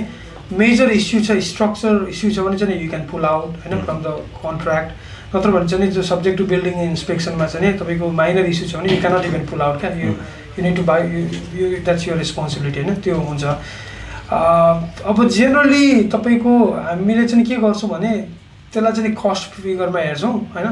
मेजर इस्यु छ, स्ट्रक्चर इस्यु छ भने चाहिँ यु क्यान पुल आउट होइन फ्रम द कन्ट्र्याक्ट, नत्र भने चाहिँ जो सब्जेक्ट टु बिल्डिङ इन्सपेक्सनमा चाहिँ तपाईँको माइनर इस्यु छ भने you cannot even pull out क्या, you need to buy you that's your responsibility होइन, त्यो हुन्छ। अब जेनरली तपाईँको हामीले चाहिँ के गर्छौँ भने त्यसलाई चाहिँ कस्ट फिगरमा हेर्छौँ होइन,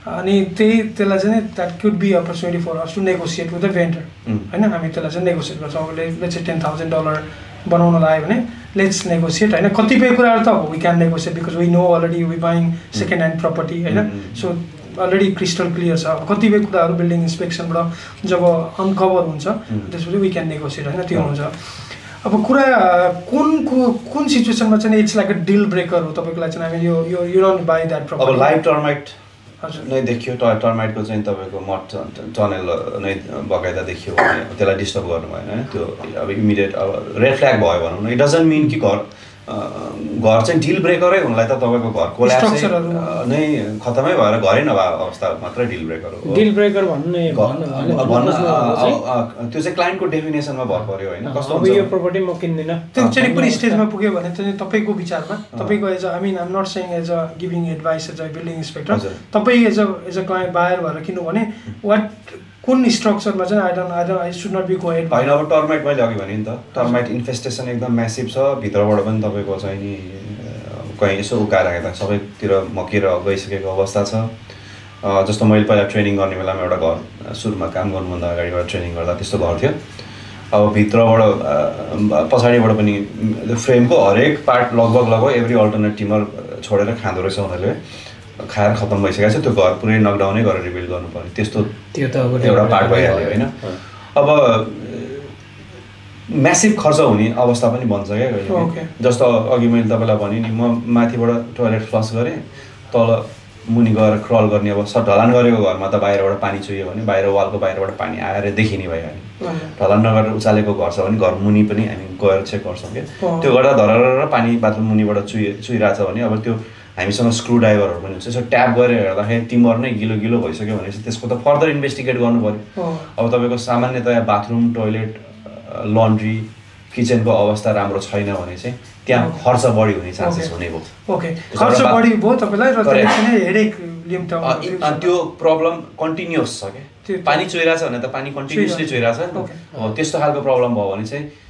अनि त्यसलाई चाहिँ that could be opportunity for us to negotiate with the vendor होइन, हामी त्यसलाई चाहिँ नेगोसिएट गर्छौँ। अब लेट्स से $10,000 बनाउन लाग्यो भने लेट्स नेगोसिएट होइन, कतिपय कुराहरू त we can negotiate because we know already we buying second hand property होइन, सो अलरेडी क्रिस्टल क्लियर छ। कतिपय कुराहरू बिल्डिङ इन्सपेक्सनबाट जब अनकभर हुन्छ त्यसपछि वी क्यान नेगोसिएट होइन, त्यो हुन्छ। अब कुरा कुन सिचुएसनमा चाहिँ it's like a deal breaker हो तपाईँको लागि चाहिँ, हामी यो you don't buy that property? अब लाइभ टर्माइट नै देखियो, टर्माइटको चाहिँ तपाईँको मट टनल नै बकाइदा देखियो भने त्यसलाई डिस्टर्ब गर्नु भएन होइन, त्यो अब इमिडिएट अब रेड फ्ल्याग भयो भनौँ न। इट डजन्ट मिन कि घर चाहिँ डिल ब्रेकरै हुनलाई त तपाईँको घर कोल्याप्स नै खतमै भएर घरै नभए अवस्था मात्रै डिल ब्रेकर हो। डिल ब्रेकर भन्नु त्यो चाहिँ क्लाइन्टको डेफिनेसनमा भर पर्यो होइन। कस्तो अब यो प्रपर्टी म किन्दिनँ त्यो चाहिँ कुनै स्टेजमा पुग्यो भने चाहिँ तपाईँको विचारमा तपाईँको as a I am not saying as a giving advice as a building inspector, तपाईँ एज अ क्लाइन्ट बायर भएर किन्नु भने वाट कुन स्ट्रक्चरमा चाहिँ I should not be go ahead होइन। अब टर्माइट मैले अघि भने नि त, टर्माइट इन्फेस्टेसन एकदम म्यासिभ छ, भित्रबाट पनि तपाईँको चाहिँ नि कहीँ यसो उकाएर हेर्दा सबैतिर मकिएर गइसकेको अवस्था छ। जस्तो मैले पहिला ट्रेनिङ गर्ने बेलामा एउटा घर सुरुमा काम गर्नुभन्दा अगाडिबाट ट्रेनिङ गर्दा त्यस्तो घर थियो। अब भित्रबाट पछाडिबाट पनि फ्रेमको हरेक पार्ट लगभग एभ्री अल्टरनेट टिमर छोडेर खाँदो रहेछ उनीहरूले, खाएर खत्तम भइसकेको छ। त्यो घर पुरै नकडाउनै गरेर रिबिल्ड गर्नु पर्यो, त्यस्तो त्यो त अब एउटा पार्ट भइहाल्यो होइन। अब म्यासिभ खर्च हुने अवस्था पनि बन्छ क्या कहिले। जस्तो अघि मैले तपाईँलाई भने नि, म माथिबाट टोयलेट फ्लस गरेँ, तल मुनि गएर क्रल गर्ने। अब ढलान गरेको घरमा त बाहिरबाट पानी चुह्यो भने बाहिर वालको बाहिरबाट पानी आएर देखिने भइहाल्यो। ढलान नगरेर उचालेको घर छ भने घर मुनि पनि हामी गएर चेक गर्छौँ क्या। त्यो गर्दा धरर पानी बाथरुम मुनिबाट चुहिरहेछ भने अब त्यो हामीसँग स्क्रु ड्राइभरहरू पनि हुन्छ, यसो ट्याप गरेर हेर्दाखेरि टिमर नै गिलो भइसक्यो भनेपछि त्यसको त फर्दर इन्भेस्टिगेट गर्नु पऱ्यो। अब तपाईँको सामान्यतया बाथरुम, टोयलेट, लन्ड्री, किचनको अवस्था राम्रो छैन भने चाहिँ त्यहाँ खर्च बढी हुने चान्सेस हुने भयो। ओके, खर्च बढी भयो तपाईँलाई र त्यसले हेडेक लिम त त्यो प्रब्लम कन्टिन्युअस छ क्या। पानी चुहिरहेछ भने त पानी कन्टिन्युअसली चुहिरहेछ नि त। त्यस्तो खालको प्रब्लम भयो भने चाहिँ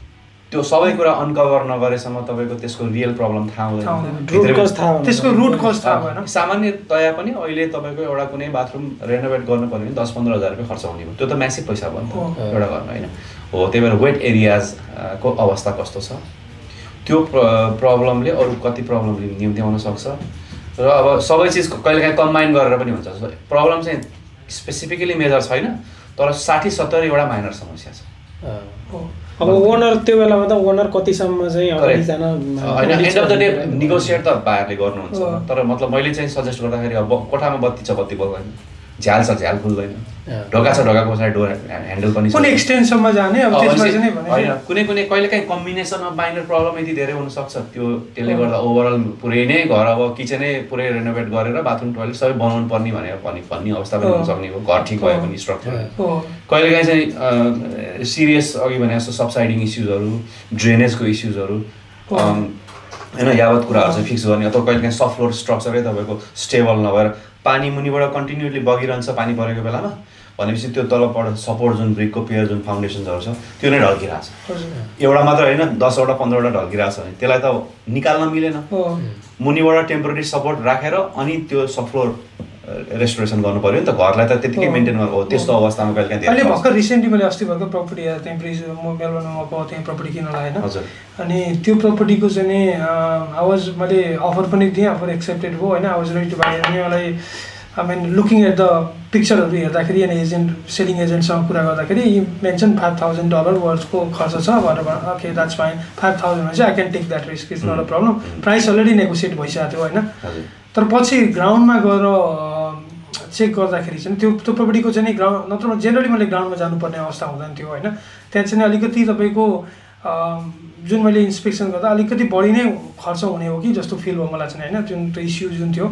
त्यो सबै कुरा अनकभर नगरेसम्म तपाईँको त्यसको रियल प्रब्लम थाहा हुँदैन, त्यसको रुट कज थाहा भएन। सामान्यतया पनि अहिले तपाईँको एउटा कुनै बाथरुम रेनोभेट गर्नु पर्यो भने 10-15 हजार रुपियाँ खर्च हुने भयो। त्यो त म्यासिभ पैसा भयो नि त एउटा घरमा होइन हो। त्यही भएर वेट एरियाजको अवस्था कस्तो छ, त्यो प्रब्लमले अरू कति प्रब्लमले निम्त्याउन सक्छ। र अब सबै चिज कहिलेकाहीँ कम्बाइन गरेर पनि हुन्छ। प्रब्लम चाहिँ स्पेसिफिकली मेजर छैन, तर 60-70 एउटा माइनर समस्या छ। अब ओनर त्यो बेलामा त ओनर कतिसम्म चाहिँ अगाडि जान होइन, and of the day negotiate त बाहिरले गर्नुहुन्छ। तर मतलब मैले चाहिँ सजेस्ट गर्दाखेरि अब कोठामा बत्ती छ बत्ती बल्दैन, झ्याल छ झ्याल खुल्दैन, ढोका छ ढोकाको पछाडि डोर ह्यान्डल पनि छ, कुनै एक्सटेन्सम्म जाने अब त्यसमा चाहिँ होइन। कुनै कहिलेकाहीँ कम्बिनेसन अफ माइनर प्रब्लम यति धेरै हुनसक्छ त्यसले गर्दा ओभरअल पुरै नै घर अब किचनै पुरै रेनोभेट गरेर बाथरुम टोयलेट सबै बनाउनु पर्ने भनेर भन्ने अवस्था पनि हुनसक्ने हो। घर ठिक भए पनि स्ट्रक्चर कहिलेकाहीँ चाहिँ सिरियस अघि भने जस्तो सबसाइडिङ इस्युजहरू, ड्रेनेजको इस्युजहरू होइन, यावत कुराहरू चाहिँ फिक्स गर्ने। अथवा कहिलेकाहीँ सफ्ट फ्लोर स्ट्रक्चरै तपाईँको स्टेबल नभएर पानी मुनिबाट कन्टिन्युअसली बगिरहन्छ पानी परेको बेलामा भनेपछि त्यो तलबाट सपोर्ट जुन ब्रिकको पेयर जुन फाउन्डेसन्सहरू छ त्यो नै ढल्किरहेछ। एउटा मात्र होइन 10वटा 15वटा ढल्किरहेछ भने त्यसलाई त निकाल्न मिलेन। मुनिबाट टेम्पोरेरी सपोर्ट राखेर अनि त्यो सफ्ट फ्लोर रेस्टोरेसन गर्नु पर्यो नि त, घरलाई त त्यतिकै मेन्टेन गर्नु हो। त्यस्तो अवस्थामा कहिलेकाहीँ अहिले भर्खर रिसेन्टली मैले अस्ति भर्खर प्रपर्टी हेरेर त्यहीँ म मेलबर्नमा गएको त्यहीँ प्रपर्टी किन्नलाई होइन। अनि त्यो प्रपर्टीको चाहिँ नि मैले अफर पनि दिएँ, अफर एक्सेप्टेड भयो होइन। I was ready to buy. अनि मलाई I mean looking at the पिक्चरहरू हेर्दाखेरि अनि सेलिङ एजेन्टसँग कुरा गर्दाखेरि मेन्सन $5,000 वर्थको खर्च छ भनेर ओके द्याट्स फाइन। 5,000 भने चाहिँ I can take that risk, it's not a problem. Price already negotiate भइसकेको थियो होइन। तर पछि ग्राउन्डमा गएर चेक गर्दाखेरि चाहिँ त्यो प्रपर्टीको चाहिँ ग्राउन्ड नत्र जेनरली मैले ग्राउन्डमा जानुपर्ने अवस्था हुँदैन थियो होइन। त्यहाँ चाहिँ अलिकति तपाईँको जुन मैले इन्सपेक्सन गर्दा अलिकति बढी नै खर्च हुने हो कि जस्तो फिल भयो मलाई चाहिँ होइन। जुन त्यो इस्युज जुन थियो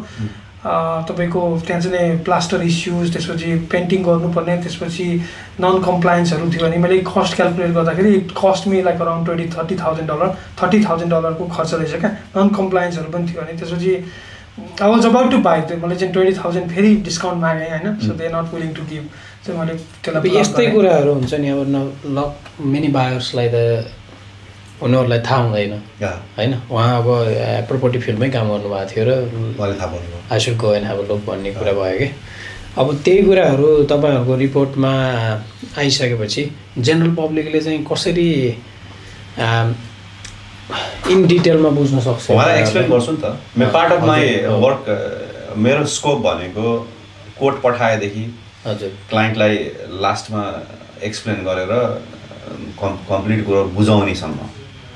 तपाईँको त्यहाँ चाहिँ प्लास्टर इस्युज, त्यसपछि पेन्टिङ गर्नुपर्ने, त्यसपछि नन कम्प्लायन्सहरू थियो। अनि मैले कस्ट क्यालकुलेट गर्दाखेरि it cost me like around $30,000 को खर्च रहेछ क्या। नन कम्प्लायन्सहरू पनि थियो। अनि त्यसपछि I was about to buy, मैले चाहिँ 20,000 फेरि डिस्काउन्ट मागेँ होइन। So they not willing to give चाहिँ मैले त्यसलाई। यस्तै कुराहरू हुन्छ नि अब मेनी बायर्सलाई त उनीहरूलाई थाहा हुँदैन होइन। उहाँ अब प्रोपर्टी फिल्डमै काम गर्नुभएको थियो र I should go and have a look भन्ने कुरा भयो कि। अब त्यही कुराहरू तपाईँहरूको रिपोर्टमा आइसकेपछि जेनरल पब्लिकले चाहिँ कसरी इन डिटेलमा बुझ्न सक्छ? उहाँलाई एक्सप्लेन गर्छु नि त। पार्ट अफ माई वर्क, मेरो स्कोप भनेको कोड पठाएदेखि हजुर क्लाइन्टलाई लास्टमा एक्सप्लेन गरेर कम्प्लिट कुरो बुझाउनेसम्म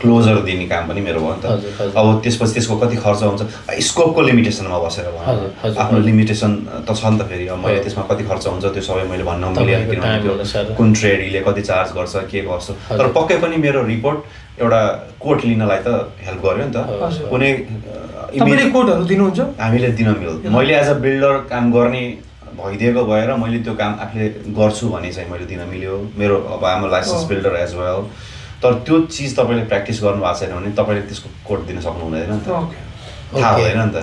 क्लोजर दिने काम पनि मेरो भयो नि त। अब त्यसपछि त्यसको कति खर्च हुन्छ स्कोपको लिमिटेसनमा बसेर भयो, आफ्नो लिमिटेसन त छ नि त फेरि। अब मैले त्यसमा कति खर्च हुन्छ त्यो सबै मैले भन्न मिलेन, किनभने त्यो कुन ट्रेडीले कति चार्ज गर्छ के गर्छ। तर पक्कै पनि मेरो रिपोर्ट एउटा कोट लिनलाई त हेल्प गर्यो नि त। कुनै कोडहरू दिनुहुन्छ? हामीले दिन मिल्दैन। मैले एज अ बिल्डर काम गर्ने भइदिएको भएर मैले त्यो काम आफूले गर्छु भने चाहिँ मैले दिन मिल्यो। मेरो अब आम लाइसेन्स बिल्डर एज वेल। तर त्यो चिज तपाईँले प्र्याक्टिस गर्नु भएको छैन भने तपाईँले त्यसको कोड दिन सक्नु हुँदैन नि त, थाहा हुँदैन नि त।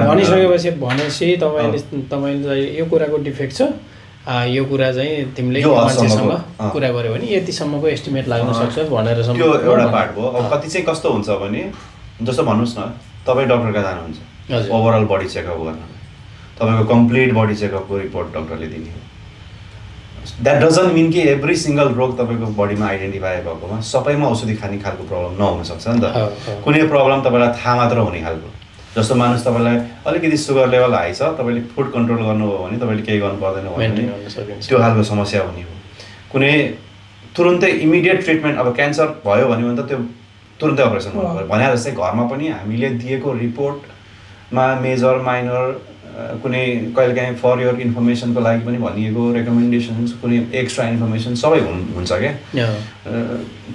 भनिसकेपछि भनेपछि तपाईँले यो कुराको डिफेक्ट छ, यो कुरा चाहिँ तिमीले मान्छेसँग कुरा गर्यो भने यतिसम्मको एस्टिमेट लाग्न सक्छ भनेर त्यो एउटा पार्ट भयो। अब कति चाहिँ कस्तो हुन्छ भने जस्तो भन्नुहोस् न, तपाईँ डक्टर कहाँ जानुहुन्छ ओभरअल बडी चेकअप गर्न, तपाईँको कम्प्लिट बडी चेकअपको रिपोर्ट डक्टरले दिने। द्याट डजन्ट मिन कि एभ्री सिङ्गल रोग तपाईँको बडीमा आइडेन्टिफाई भएकोमा सबैमा औषधि खाने खालको प्रब्लम नहुनसक्छ नि त। कुनै प्रब्लम तपाईँलाई थाहा मात्र हुने खालको, जस्तो मानुस तपाईँलाई अलिकति सुगर लेभल हाई छ, तपाईँले फुड कन्ट्रोल गर्नुभयो भने तपाईँले केही गर्नु पर्दैन भने त्यो खालको समस्या हुने हो। कुनै तुरुन्तै इमिडिएट ट्रिटमेन्ट, अब क्यान्सर भयो भने त त्यो तुरुन्तै अपरेसन गर्नु पऱ्यो भने जस्तै घरमा पनि हामीले दिएको रिपोर्टमा मेजर माइनर कुनै कहिलेकाहीँ फर योर इन्फर्मेसनको लागि पनि भनिएको रेकमेन्डेसन्स, कुनै एक्स्ट्रा इन्फर्मेसन सबै हुन्छ क्या।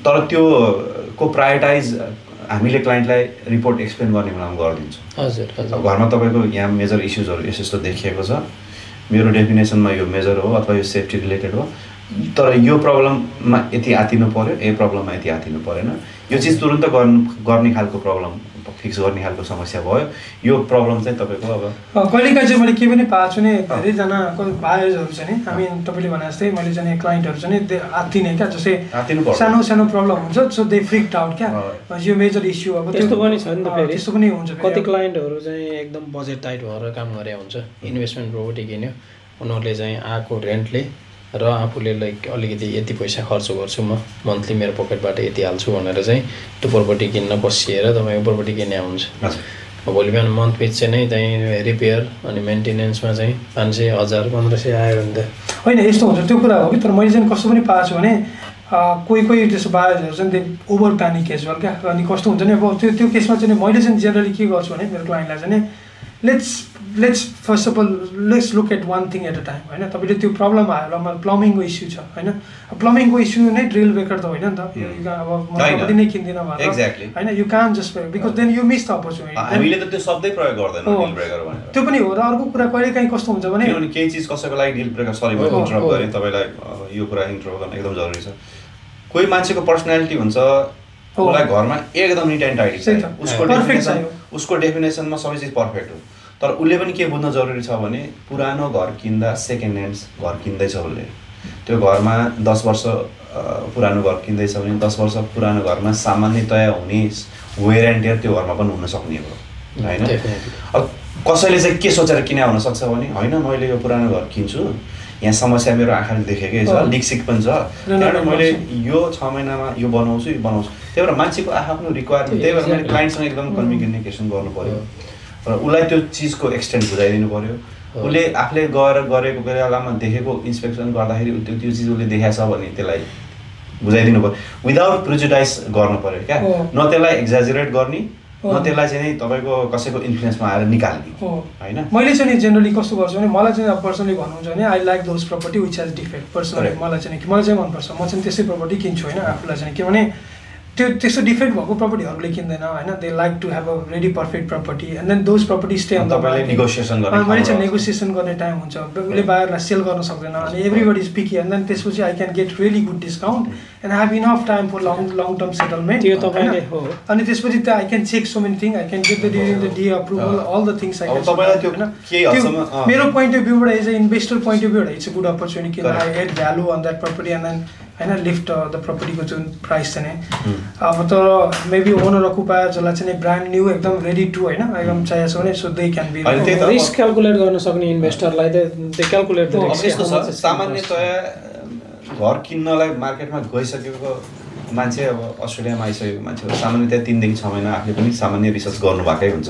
तर त्योको प्रायोरिटाइज हामीले क्लाइन्टलाई रिपोर्ट एक्सप्लेन गर्ने बेलामा गरिदिन्छौँ। हजुर घरमा तपाईँको यहाँ मेजर इस्युजहरू यस्तो देखिएको छ, मेरो डेफिनेसनमा यो मेजर हो अथवा यो सेफ्टी रिलेटेड हो, तर यो प्रब्लममा यति आतिनु पऱ्यो, यो प्रब्लममा यति आतिनु परेन, यो चिज तुरुन्त गर्ने खालको प्रब्लम फिक्स गर्ने खालको समस्या भयो। यो प्रब्लम चाहिँ तपाईँको अब कहिलेकाहीँ चाहिँ मैले के पनि पाएको छु नि, धेरैजना बायर्सहरू छ नि, हामी तपाईँले भने जस्तै मैले चाहिँ क्लाइन्टहरू छ नि आत्तिने क्या, जस्तै सानो सानो प्रब्लम हुन्छ सो दे फ्रिक्ड आउट क्या, यो मेजर इस्यु। अब त्यस्तो पनि छ नि त फेरि, त्यस्तो पनि हुन्छ। कति क्लाइन्टहरू चाहिँ एकदम बजेट टाइट भएर काम गरे हुन्छ, इन्भेस्टमेन्ट प्रोपर्टी किन्यो, उनीहरूले चाहिँ आएको रेन्टले र आफूले लाइक अलिकति यति पैसा खर्च गर्छु म मन्थली मेरो पकेटबाट यति हाल्छु भनेर चाहिँ त्यो प्रोपर्टी किन्न बसिएर तपाईँको प्रोपर्टी किन्ने हुन्छ। भोलि बिहान मन्थ पिच्छे नै चाहिँ रिपेयर अनि मेन्टेनेन्समा चाहिँ 500, 1000, 1500 आयो भने त होइन यस्तो हुन्छ, त्यो कुरा हो कि। तर मैले चाहिँ कस्तो पनि पाएको छु भने कोही त्यसो बायर्सहरू चाहिँ त्यो ओभर प्यानिक एज वेल क्या। अनि कस्तो हुन्छ नि अब त्यो केसमा चाहिँ मैले चाहिँ जेनरली के गर्छु भने मेरो क्लाइन्टलाई चाहिँ let's first of all let's look at one thing at a time होइन। तपाईँले त्यो प्रब्लम आयो र प्लम्बिङको इस्यु छ होइन, प्लम्बिङको इस्यु नै ड्रिल ब्रेकर त होइन नि त, अब म नै किन्दिनँ होइन, you can't just because then you miss the opportunity. हामीले त त्यो शब्दै प्रयोग गर्दैन ड्रिल ब्रेकर भनेर, त्यो पनि हो। र अर्को कुरा कहिलेकाहीँ कस्तो हुन्छ भने केही चिज कसैको लागि ड्रिल ब्रेकर, सरी म इन्टरप्ट गरेँ तपाईँलाई, यो कुरा इन्टरप्ट गर्न एकदम जरुरी छ। कोही मान्छेको पर्सनालिटी हुन्छ, उसलाई घरमा एकदम निट एन्ड टाइडी छ, उसको डेफिनेसनमा सबै चिज पर्फेक्ट हो, तर उसले पनि के बुझ्न जरुरी छ भने पुरानो घर किन्दा सेकेन्ड ह्यान्ड घर किन्दैछ उसले, त्यो घरमा 10 वर्ष पुरानो घर किन्दैछ भने 10 वर्ष पुरानो घरमा सामान्यतया हुने वेयर एन्ड टेयर त्यो घरमा पनि हुन सक्ने हो होइन। अब कसैले चाहिँ के सोचेर किने हुनसक्छ भने होइन मैले यो पुरानो घर किन्छु, यहाँ समस्या मेरो आँखाले देखेकै छ, लिकसिक पनि छ, त्यहाँबाट मैले यो 6 महिनामा यो बनाउँछु। त्यही भएर मान्छेको आफ्नो रिक्वायरमेन्ट, त्यही भएर मैले क्लाइन्टसँग एकदम कम्युनिकेसन गर्नु पऱ्यो र उसलाई त्यो चिजको एक्सटेन्ट बुझाइदिनु पऱ्यो। उसले आफूले गरेको बेलामा देखेको इन्सपेक्सन गर्दाखेरि त्यो चिज उसले देखाएको छ भने त्यसलाई बुझाइदिनु पऱ्यो, विदाउट प्रिजुडाइज गर्नु पऱ्यो क्या। न त्यसलाई एक्जाजुरेट गर्ने, न त्यसलाई चाहिँ तपाईँको कसैको इन्फ्लुएन्समा आएर निकाल्ने होइन। मैले चाहिँ नि जेनरली कस्तो गर्छु भने मलाई चाहिँ अब पर्सनली भन्नुहुन्छ भने I like those property which has defect. Personally मलाई चाहिँ मनपर्छ, म चाहिँ त्यसै प्रपर्टी किन्छु होइन आफूलाई चाहिँ, किनभने त्यस्तो डिफेक्ट भएको प्रपर्टीहरूले किन्दैन होइन। They like to have a ready perfect property and then those property stay on the market. मैले चाहिँ नेगोसिएसन गर्ने टाइम हुन्छ, उसले बायरलाई सेल गर्न सक्दैन अनि everybody is picky and then त्यसपछि I can get really good discount and have enough time for long term settlement. अनि त्यसपछि त I can check so many thing, I can get the D approval all the things I can. मेरो point of भ्यूबाट as a investor point of भ्यूबाट it's a good opportunity किन I add value on that property and then होइन lift the प्रपर्टीको जुन price छ नि। अब तर मेबी ओनर अकुपायर जसलाई चाहिँ ब्रान्ड न्यू एकदम रेडी टु होइन एकदम चाहिएको छ भने so they can be risk calculate गर्न सक्ने इन्भेस्टरलाई त त्यो क्याल्कुलेट सामान्यतया घर किन्नलाई मार्केटमा गइसकेको मान्छे अब अस्ट्रेलियामा आइसकेको मान्छेहरू सामान्य त्यहाँ 3 देखि 6 महिना आफूले पनि सामान्य रिसर्च गर्नुभएकै हुन्छ।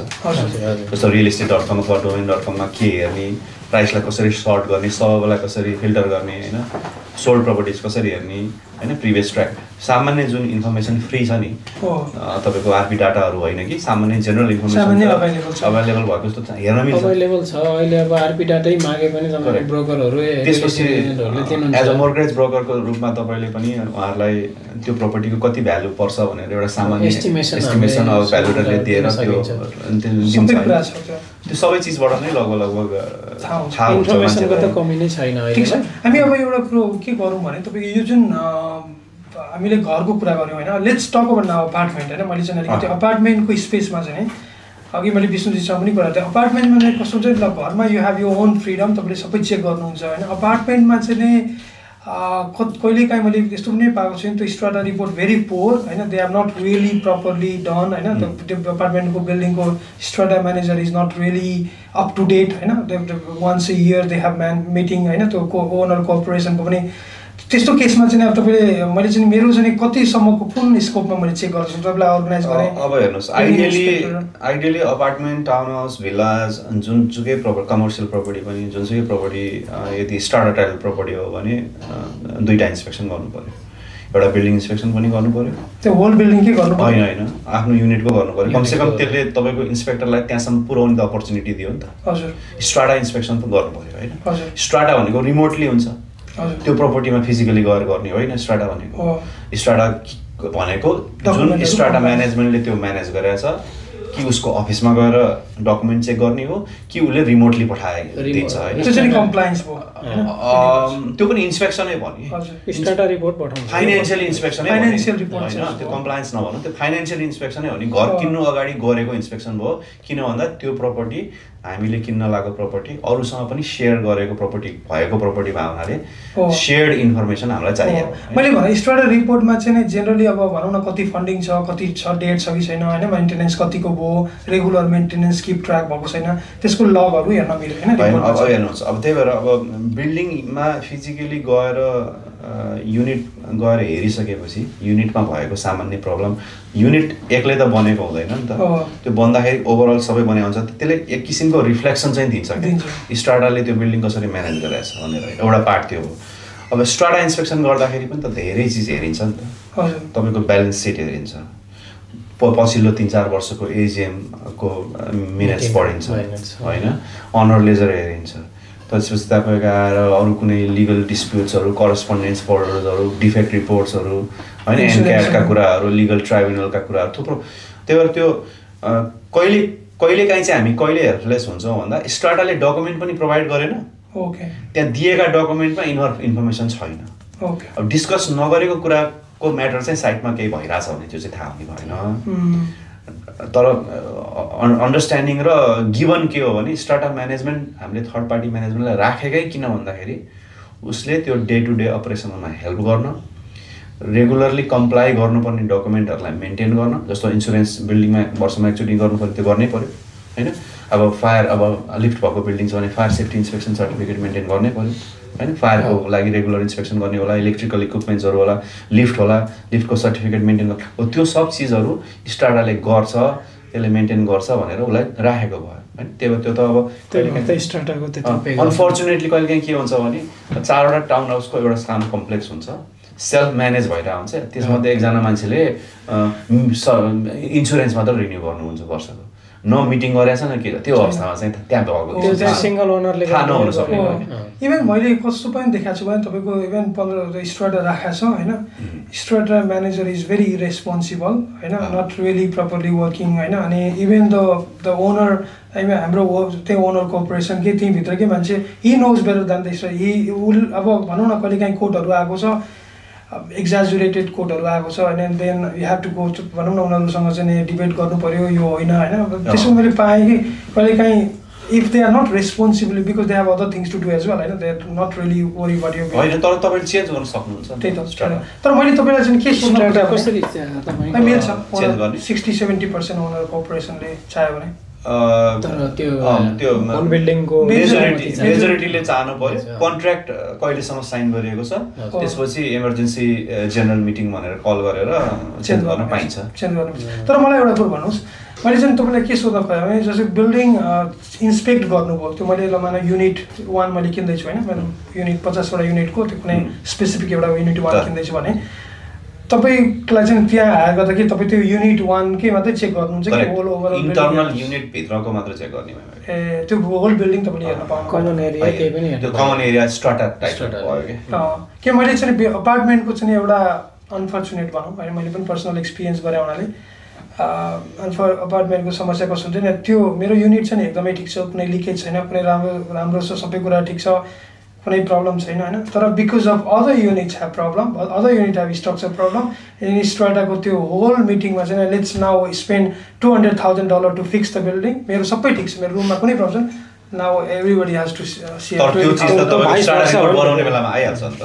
जस्तो realestate.com अथवा domain.com के हेर्ने, प्राइसलाई कसरी सर्ट गर्ने, सबैलाई कसरी फिल्टर गर्ने होइन, सोल्ड प्रपर्टिज कसरी हेर्ने होइन, प्रिभियस ट्र्याक सामान्य जुन इन्फर्मेसन फ्री छ नि तपाईँको आरपी डाटाहरू होइन कि सामान्य जेनरल इन्फर्मेसन अभाइलेबल भएको जस्तो हेर्न मिल्छ। अभाइलेबल छ अहिले। अब आरपी डाटै मागे पनि तपाईँको ब्रोकरहरू त्यसपछि एज अ मोर्गेज ब्रोकरको रूपमा तपाईँले पनि उहाँहरूलाई त्यो प्रपर्टीको कति भ्यालु पर्छ भनेर एउटा सामान्य एस्टिमेसन अब भ्यालुले दिएर त्यो दिन्छ। त्यो सबै चिजबाट नै लगभग थाहा हुन्छ इन्फर्मेसनको त कमी नै छैन अहिले। हामी अब एउटा कुरो के गरौँ भने तपाईँको यो जुन हामीले घरको कुरा गऱ्यौँ होइन, let's talk about now apartment होइन। मैले चाहिँ अलिकति अपार्टमेन्टको स्पेसमा चाहिँ अघि मैले विष्णुजीसँग पनि कुरा गरेँ, अपार्टमेन्टमा चाहिँ कस्तो चाहिँ ल घरमा you have your own freedom, तपाईँले सबै चेक गर्नुहुन्छ होइन। अपार्टमेन्टमा चाहिँ नि कहिलेकाहीँ मैले यस्तो पनि पाएको छु त्यो स्ट्राटा रिपोर्ट भेरी पोर होइन, they are not really properly done होइन। त्यो अपार्टमेन्टको बिल्डिङको strata manager is not really up to date होइन। Once a year they have meeting होइन, त्यो ओनर कोअपरेसनको पनि त्यस्तो केसमा चाहिँ अब तपाईँले मैले चाहिँ मेरो चाहिँ कतिसम्मको कुन स्कोपमा मैले चेक गर्छु तपाईँलाई अर्गनाइज गरेँ। अब हेर्नुहोस् आइडियली अपार्टमेन्ट, टाउन हाउस, भिल्लाज जुनसुकै कमर्सियल प्रपर्टी पनि जुनसुकै प्रपर्टी यदि स्टार्टर टाइप प्रपर्टी हो भने 2टा इन्सपेक्सन गर्नु पऱ्यो। एउटा बिल्डिङ इन्सपेक्सन पनि गर्नु पऱ्यो, त्यो होल बिल्डिङ के गर्नु होइन होइन आफ्नो युनिटको गर्नु पऱ्यो। कमसेकम त्यसले तपाईँको इन्सपेक्टरलाई त्यहाँसम्म पुऱ्याउने त अपर्च्युनिटी दियो नि त। हजुर स्ट्राटा इन्सपेक्सन त गर्नु पऱ्यो होइन। स्ट्राटा भनेको रिमोटली हुन्छ, त्यो प्रपर्टीमा फिजिकली गएर गर्ने होइन। स्ट्राटा भनेको जुन स्ट्राटा म्यानेजमेन्टले त्यो म्यानेज गरेछ कि उसको अफिसमा गएर डकुमेन्ट चेक गर्ने हो कि उसले रिमोटली दिन्छ होइन। त्यो पनि इन्सपेक्सनै भन्यो, स्ट्राटा रिपोर्ट पठाउनु फाइनेन्सियल इन्सपेक्सनै होइन, त्यो कम्प्लायन्स नभनौँ, त्यो फाइनेन्सियल इन्सपेक्सनै हो नि। घर किन्नु अगाडि गरेको इन्सपेक्सन भयो, किन भन्दा त्यो प्रपर्टी हामीले किन्न लागेको प्रपर्टी अरूसँग पनि सेयर गरेको प्रपर्टी भएको प्रपर्टी भए हुनाले सेयर्ड इन्फर्मेसन हामीलाई चाहियो। मैले भने स्ट्राटा रिपोर्टमा चाहिँ जेनरली अब भनौँ न कति फन्डिङ छ, कति छ, डेट छ कि छैन होइन, मेन्टेनेन्स कतिको भयो, रेगुलर मेन्टेनेन्स किप ट्र्याक भएको छैन, त्यसको लगहरू हेर्न मिल्यो होइन। अब हेर्नुहोस्, अब त्यही भएर अब बिल्डिङमा फिजिकली गएर युनिट गएर हेरिसकेपछि युनिटमा भएको सामान्य प्रब्लम, युनिट एक्लै त बनेको हुँदैन नि त, त्यो बन्दाखेरि ओभरअल सबै बने हुन्छ, त्यसले एक किसिमको रिफ्लेक्सन चाहिँ दिन्छ कि स्ट्राटाले त्यो बिल्डिङ कसरी म्यानेज गरेछ भनेर एउटा पार्ट त्यो हो। अब स्ट्राटा इन्सपेक्सन गर्दाखेरि पनि त धेरै चिज हेरिन्छ नि त, तपाईँको ब्यालेन्स सिट हेरिन्छ, पछिल्लो 3-4 वर्षको एजिएमको मिनेट्स पढिन्छ होइन, अनर लेजर हेरिन्छ, त्यसपछि तपाईँको आएर अरू कुनै लिगल डिस्प्युट्सहरू, करस्पोन्डेन्स फोल्डर्सहरू, डिफेक्ट रिपोर्ट्सहरू होइन, एनक्याडका कुराहरू, लिगल ट्राइब्युनलका कुराहरू थुप्रो। त्यही भएर त्यो कहिलेकाहीँ चाहिँ हामी कहिले हेल्पलेस हुन्छौँ भन्दा स्ट्राटाले डकुमेन्ट पनि प्रोभाइड गरेन, त्यहाँ दिएका डकुमेन्टमा इन्फर्मेसन छैन। अब डिस्कस नगरेको कुराको म्याटर चाहिँ साइटमा केही भइरहेछ भने त्यो चाहिँ थाहा हुने भएन। तर अन्डरस्ट्यान्डिङ र गिभन के हो भने स्ट्राटा म्यानेजमेन्ट हामीले थर्ड पार्टी म्यानेजमेन्टलाई राखेकै किन भन्दाखेरि उसले त्यो डे टु डे अपरेसनमा हेल्प गर्न, रेगुलरली कम्प्लाई गर्नुपर्ने डकुमेन्टहरूलाई मेन्टेन गर्न, जस्तो इन्सुरेन्स बिल्डिङमा वर्षमा एकचोटि गर्नु पऱ्यो त्यो गर्नै पऱ्यो होइन। अब फायर, अब लिफ्ट भएको बिल्डिङ छ भने fire safety inspection certificate maintain गर्नै पऱ्यो होइन, फायरको लागि रेगुलर इन्सपेक्सन गर्ने होला, इलेक्ट्रिकल इक्विपमेन्ट्सहरू होला, लिफ्ट होला, लिफ्टको सर्टिफिकेट मेन्टेन गर्नु हो, त्यो सब चिजहरू स्ट्राटाले गर्छ, त्यसले मेन्टेन गर्छ भनेर उसलाई राखेको भयो होइन। त्यो त अब अनफर्चुनेटली कहिलेकाहीँ के हुन्छ भने 4वटा टाउन हाउसको एउटा सानो कम्प्लेक्स हुन्छ, सेल्फ म्यानेज भइरहेको हुन्छ, त्यसमध्ये एकजना मान्छेले इन्सुरेन्स मात्र रिन्यू गर्नुहुन्छ वर्षको, न मिटिङ गरेछ न के, त्यो अवस्थामा चाहिँ त्यहाँ भएको सिङ्गल ओनरले थाहा नहुन सक्ने। इभन मैले कस्तो पनि देखाएको छु भने तपाईँको इभन 15 स्ट्राटा राखेको छ होइन, strata manager is very irresponsible होइन, नट रियली प्रपरली वर्किङ होइन। अनि इभन द ओनर हाम्रो त्यही ओनर कोअपरेसन के त्यहीँभित्रकै मान्छे, he knows better than the अब भनौँ न कहिलेकाहीँ कोडहरू आएको छ, एक्जाजुरेटेड कोडहरू आएको छ होइन, then you have to go भनौँ न उनीहरूसँग चाहिँ डिबेट गर्नु पऱ्यो यो होइन होइन। त्यसो मैले पाएँ कि कहिलेकाहीँ if they are not responsible because they have other things to do as well होइन, they are not really worry about यो होइन। तर तपाईँले चेन्ज गर्न सक्नुहुन्छ त्यही त। तर मैले तपाईँलाई चाहिँ के कसरी मिल्छ 60-70% ओनर कोअपरेसनले चाह्यो भने तर त्यो होल बिल्डिङको मेजोरिटीले चाहनु पर्यो कन्ट्र्याक्ट कहिलेसम्म साइन गरिएको छ त्यसपछि इमर्जेन्सी जेनरल मिटिङ भनेर कल गरेर चेन्ज गर्न पाइन्छ। तर मलाई एउटा कुरो भन्नुहोस्, मैले चाहिँ तपाईँलाई के सोध्न पाएँ भने जस्तै बिल्डिङ इन्सपेक्ट गर्नुभयो, त्यो मैले माना युनिट 1 मैले किन्दैछु होइन, मेरो युनिट 50वटा युनिटको त्यो कुनै स्पेसिफिक एउटा युनिट 1 किन्दैछु भने तपाईलाई चाहिँ त्यहाँ हायर गर्दा कि तपाईँ त्यो युनिट 1 कै मात्रै चेक गर्नुहुन्छ कि होल ओभरअल इन्टरनल युनिट भित्रको मात्र चेक गर्ने भयो? ए त्यो होल बिल्डिङ तपाईँले हेर्न पाउनु कमन एरिया केही पनि त्यो कमन एरिया स्ट्राटा टाइप भयो के मैले चाहिँ अपार्टमेन्टको चाहिँ एउटा अनफर्चुनेट भनौँ होइन, मैले पनि पर्सनल एक्सपिरियन्स गरेँ हुनाले अपार्टमेन्टको समस्या कस्तो हुन्छ नि, त्यो मेरो युनिट चाहिँ एकदमै ठिक छ, कुनै लिकेज छैन, कुनै राम्रो छ, सबै कुरा ठिक छ, कुनै प्रब्लम छैन होइन, तर because of other units have problem, other unit have structure problem, any स्ट्राटाको त्यो होल मिटिङमा चाहिँ let's now spend $200,000 to fix the building, मेरो सबै ठिक छ, मेरो रुममा कुनै प्रब्लम छैन, now everybody has to share. त्यो चिज त तपाईले स्ट्राटा रिपोर्ट बनाउने बेलामा आइहाल्छ नि त,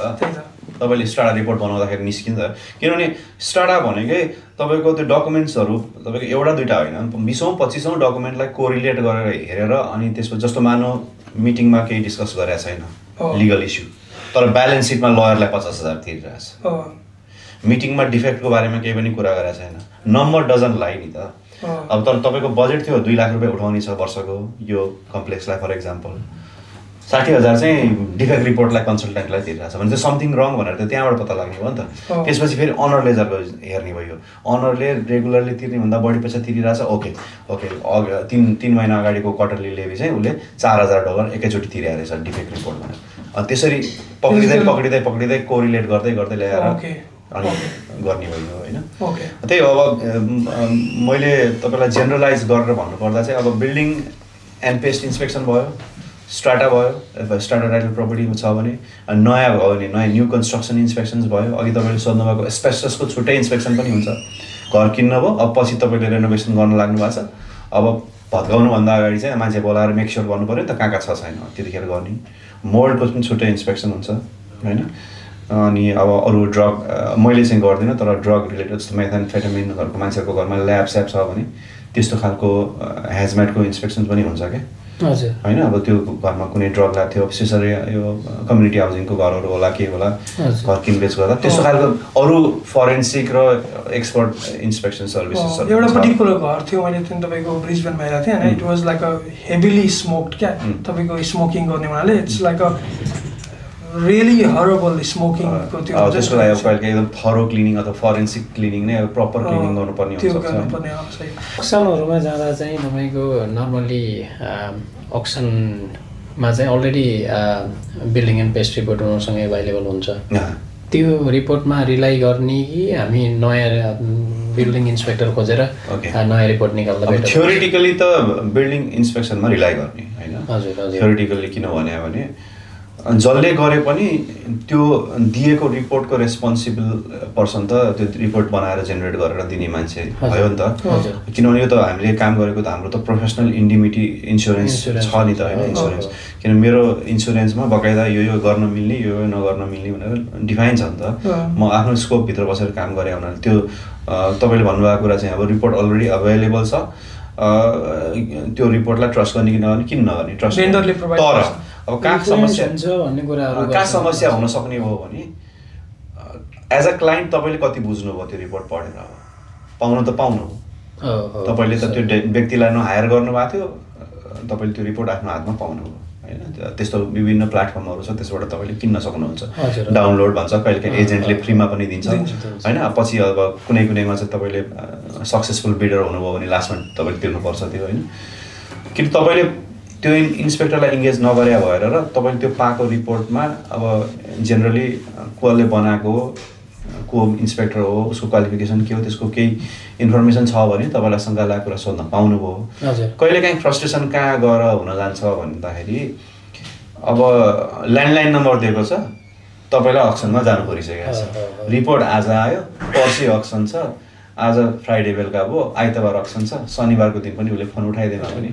तपाईँले स्ट्राटा रिपोर्ट बनाउँदाखेरि निस्किन्छ, किनभने स्ट्राटा भनेकै तपाईँको त्यो डकुमेन्ट्सहरू तपाईँको एउटा दुइटा होइन 20-25 डकुमेन्टलाई कोरिलेट गरेर हेरेर अनि त्यसपछि जस्तो मानौ मिटिङमा केही डिस्कस गरेको छैन लिगल इस्यु, तर ब्यालेन्स सिटमा लयरलाई 50,000 तिरिरहेछ, मिटिङमा डिफेक्टको बारेमा केही पनि कुरा गरेको छैन, नम्बर डजन्ट लाइ नि त। अब तर तपाईँको बजेट थियो 2 लाख रुपियाँ उठाउने छ वर्षको यो कम्प्लेक्सलाई फर इक्जाम्पल, 60,000 चाहिँ डिफेक्ट रिपोर्टलाई कन्सल्टेन्टलाई तिरिरहेछ भने चाहिँ समथिङ रङ भनेर त त्यहाँबाट पत्ता लाग्ने भयो नि त। त्यसपछि फेरि अनर लेजरको हेर्ने भयो, अनरले रेगुलरली तिर्ने भन्दा बढी पैसा तिरिरहेछ, ओके 3 महिना अगाडिको क्वार्टरली लेभी चाहिँ उसले $4,000 एकैचोटि तिरेको रहेछ डिफेक्ट रिपोर्ट भनेर, अनि त्यसरी पक्रिँदै कोरिलेट गर्दै ल्याएर अनि गर्ने भयो होइन। त्यही अब मैले तपाईँलाई जेनरलाइज गरेर भन्नुपर्दा चाहिँ अब बिल्डिङ एन्ड पेस्ट इन्सपेक्सन भयो, स्ट्राटा भयो, स्ट्राटा टाइटल प्रपर्टी छ भने, नयाँ भयो भने नयाँ न्यू कन्स्ट्रक्सन इन्सपेक्सन्स भयो, अघि तपाईँले सोध्नुभएको एस्पेस्टसको छुट्टै इन्सपेक्सन पनि हुन्छ, घर किन्न भयो अब पछि तपाईँले रेनोभेसन गर्न लाग्नु भएको छ, अब भत्काउनुभन्दा अगाडि चाहिँ मान्छे बोलाएर मेक स्योर गर्नु पऱ्यो नि त कहाँ छ छैन, त्यतिखेर गर्ने, मोल्डको पनि छुट्टै इन्सपेक्सन हुन्छ होइन। अनि अब अरू ड्रग मैले चाहिँ गर्दिनँ, तर ड्रग रिलेटेड जस्तो मेथाम्फेटामिनहरूको मान्छेहरूको घरमा ल्याब स्याब छ भने त्यस्तो खालको हेजमेटको इन्सपेक्सन पनि हुन्छ क्या होइन। अब त्यो घरमा कुनै ड्रग ल्याब थियो, विशेष गरी यो कम्युनिटी हाउसिङको घरहरू होला के होला, घर किनबेच गर्दा त्यस्तो खालको अरू फरेन्सिक र एक्सपर्ट इन्सपेक्सन सर्भिसेसहरू। एउटा पर्टिकुलर घर थियो, मैले त्यो तपाईँको ब्रिजबेनमा हेरेको थिएँ होइन, it was like a heavily smoked क्या, तपाईँको स्मोकिङ गर्ने हुनाले it's like a really horrible स्मोकिङको त्यो त्यसको लागि अब कहिले एकदम थरो क्लिनिङ अथवा फरेन्सिक क्लिनिङ नै प्रपर क्लिनिङ गर्नुपर्ने हुन्छ। अक्सनहरूमा जाँदा चाहिँ तपाईँको नर्मल्ली अक्सनमा चाहिँ already building and pest report उनीहरूसँग एभाइलेबल हुन्छ, त्यो रिपोर्टमा रिलाइ गर्ने कि हामी नयाँ बिल्डिङ इन्सपेक्टर खोजेर नयाँ रिपोर्ट निकाल्दा बेटर? थ्योरिटिकली त बिल्डिङ इन्सपेक्सनमा रिलाइ गर्ने होइन, थ्योरिटिकली किन भने जसले गरे पनि त्यो दिएको रिपोर्टको रेस्पोन्सिबल पर्सन त त्यो रिपोर्ट बनाएर जेनेरेट गरेर दिने मान्छे भयो नि त, किनभने यो त हामीले काम गरेको त हाम्रो त प्रोफेसनल इन्डिमिटी इन्सुरेन्स छ नि त होइन, इन्सुरेन्स किन मेरो इन्सुरेन्समा बकाइदा यो गर्न मिल्ने यो नगर्न मिल्ने भनेर डिफाइन छ नि त, म आफ्नो स्कोपभित्र बसेर काम गरेँ हुनाले त्यो तपाईँले भन्नुभएको कुरा चाहिँ अब रिपोर्ट अलरेडी अभाइलेबल छ, त्यो रिपोर्टलाई ट्रस्ट गर्ने कि नगर्ने किन नगर्ने ट्रस्ट, तर अब कहाँ समस्या हुन सक्ने हो भने एज अ क्लाइन्ट तपाईँले कति बुझ्नुभयो त्यो रिपोर्ट पढेर, पाउनु त पाउनु हो, तपाईँले त त्यो व्यक्तिलाई नहायर गर्नुभएको थियो, तपाईँले त्यो रिपोर्ट आफ्नो हातमा पाउनुभयो होइन। त्यस्तो विभिन्न प्लेटफर्महरू छ, त्यसबाट तपाईँले किन्न सक्नुहुन्छ, डाउनलोड भन्छ, कहिलेकाहीँ एजेन्टले फ्रीमा पनि दिन्छ होइन। पछि अब कुनैमा चाहिँ तपाईँले सक्सेसफुल बिडर हुनुभयो भने लास्टमा तपाईँले तिर्नुपर्छ त्यो होइन, कि तपाईँले त्यो इन्सपेक्टरलाई इङ्गेज नगरे भएर र तपाईँले त्यो पाएको रिपोर्टमा अब जेनरली कसले बनाएको को इन्सपेक्टर हो, उसको क्वालिफिकेसन के हो, त्यसको केही इन्फर्मेसन छ भने तपाईँलाई शङ्का लागेको कुरा सोध्न पाउनुभयो। कहिलेकाहीँ फ्रस्ट्रेसन कहाँ गएर हुन जान्छ भन्दाखेरि अब ल्यान्डलाइन नम्बर दिएको छ, तपाईँलाई अक्सनमा जानु परिसकेको छ, रिपोर्ट आज आयो, पर्सि अक्सन छ, आज फ्राइडे बेलुका भयो, आइतबार अक्सन छ, शनिबारको दिन पनि उसले फोन उठाइदिएन भने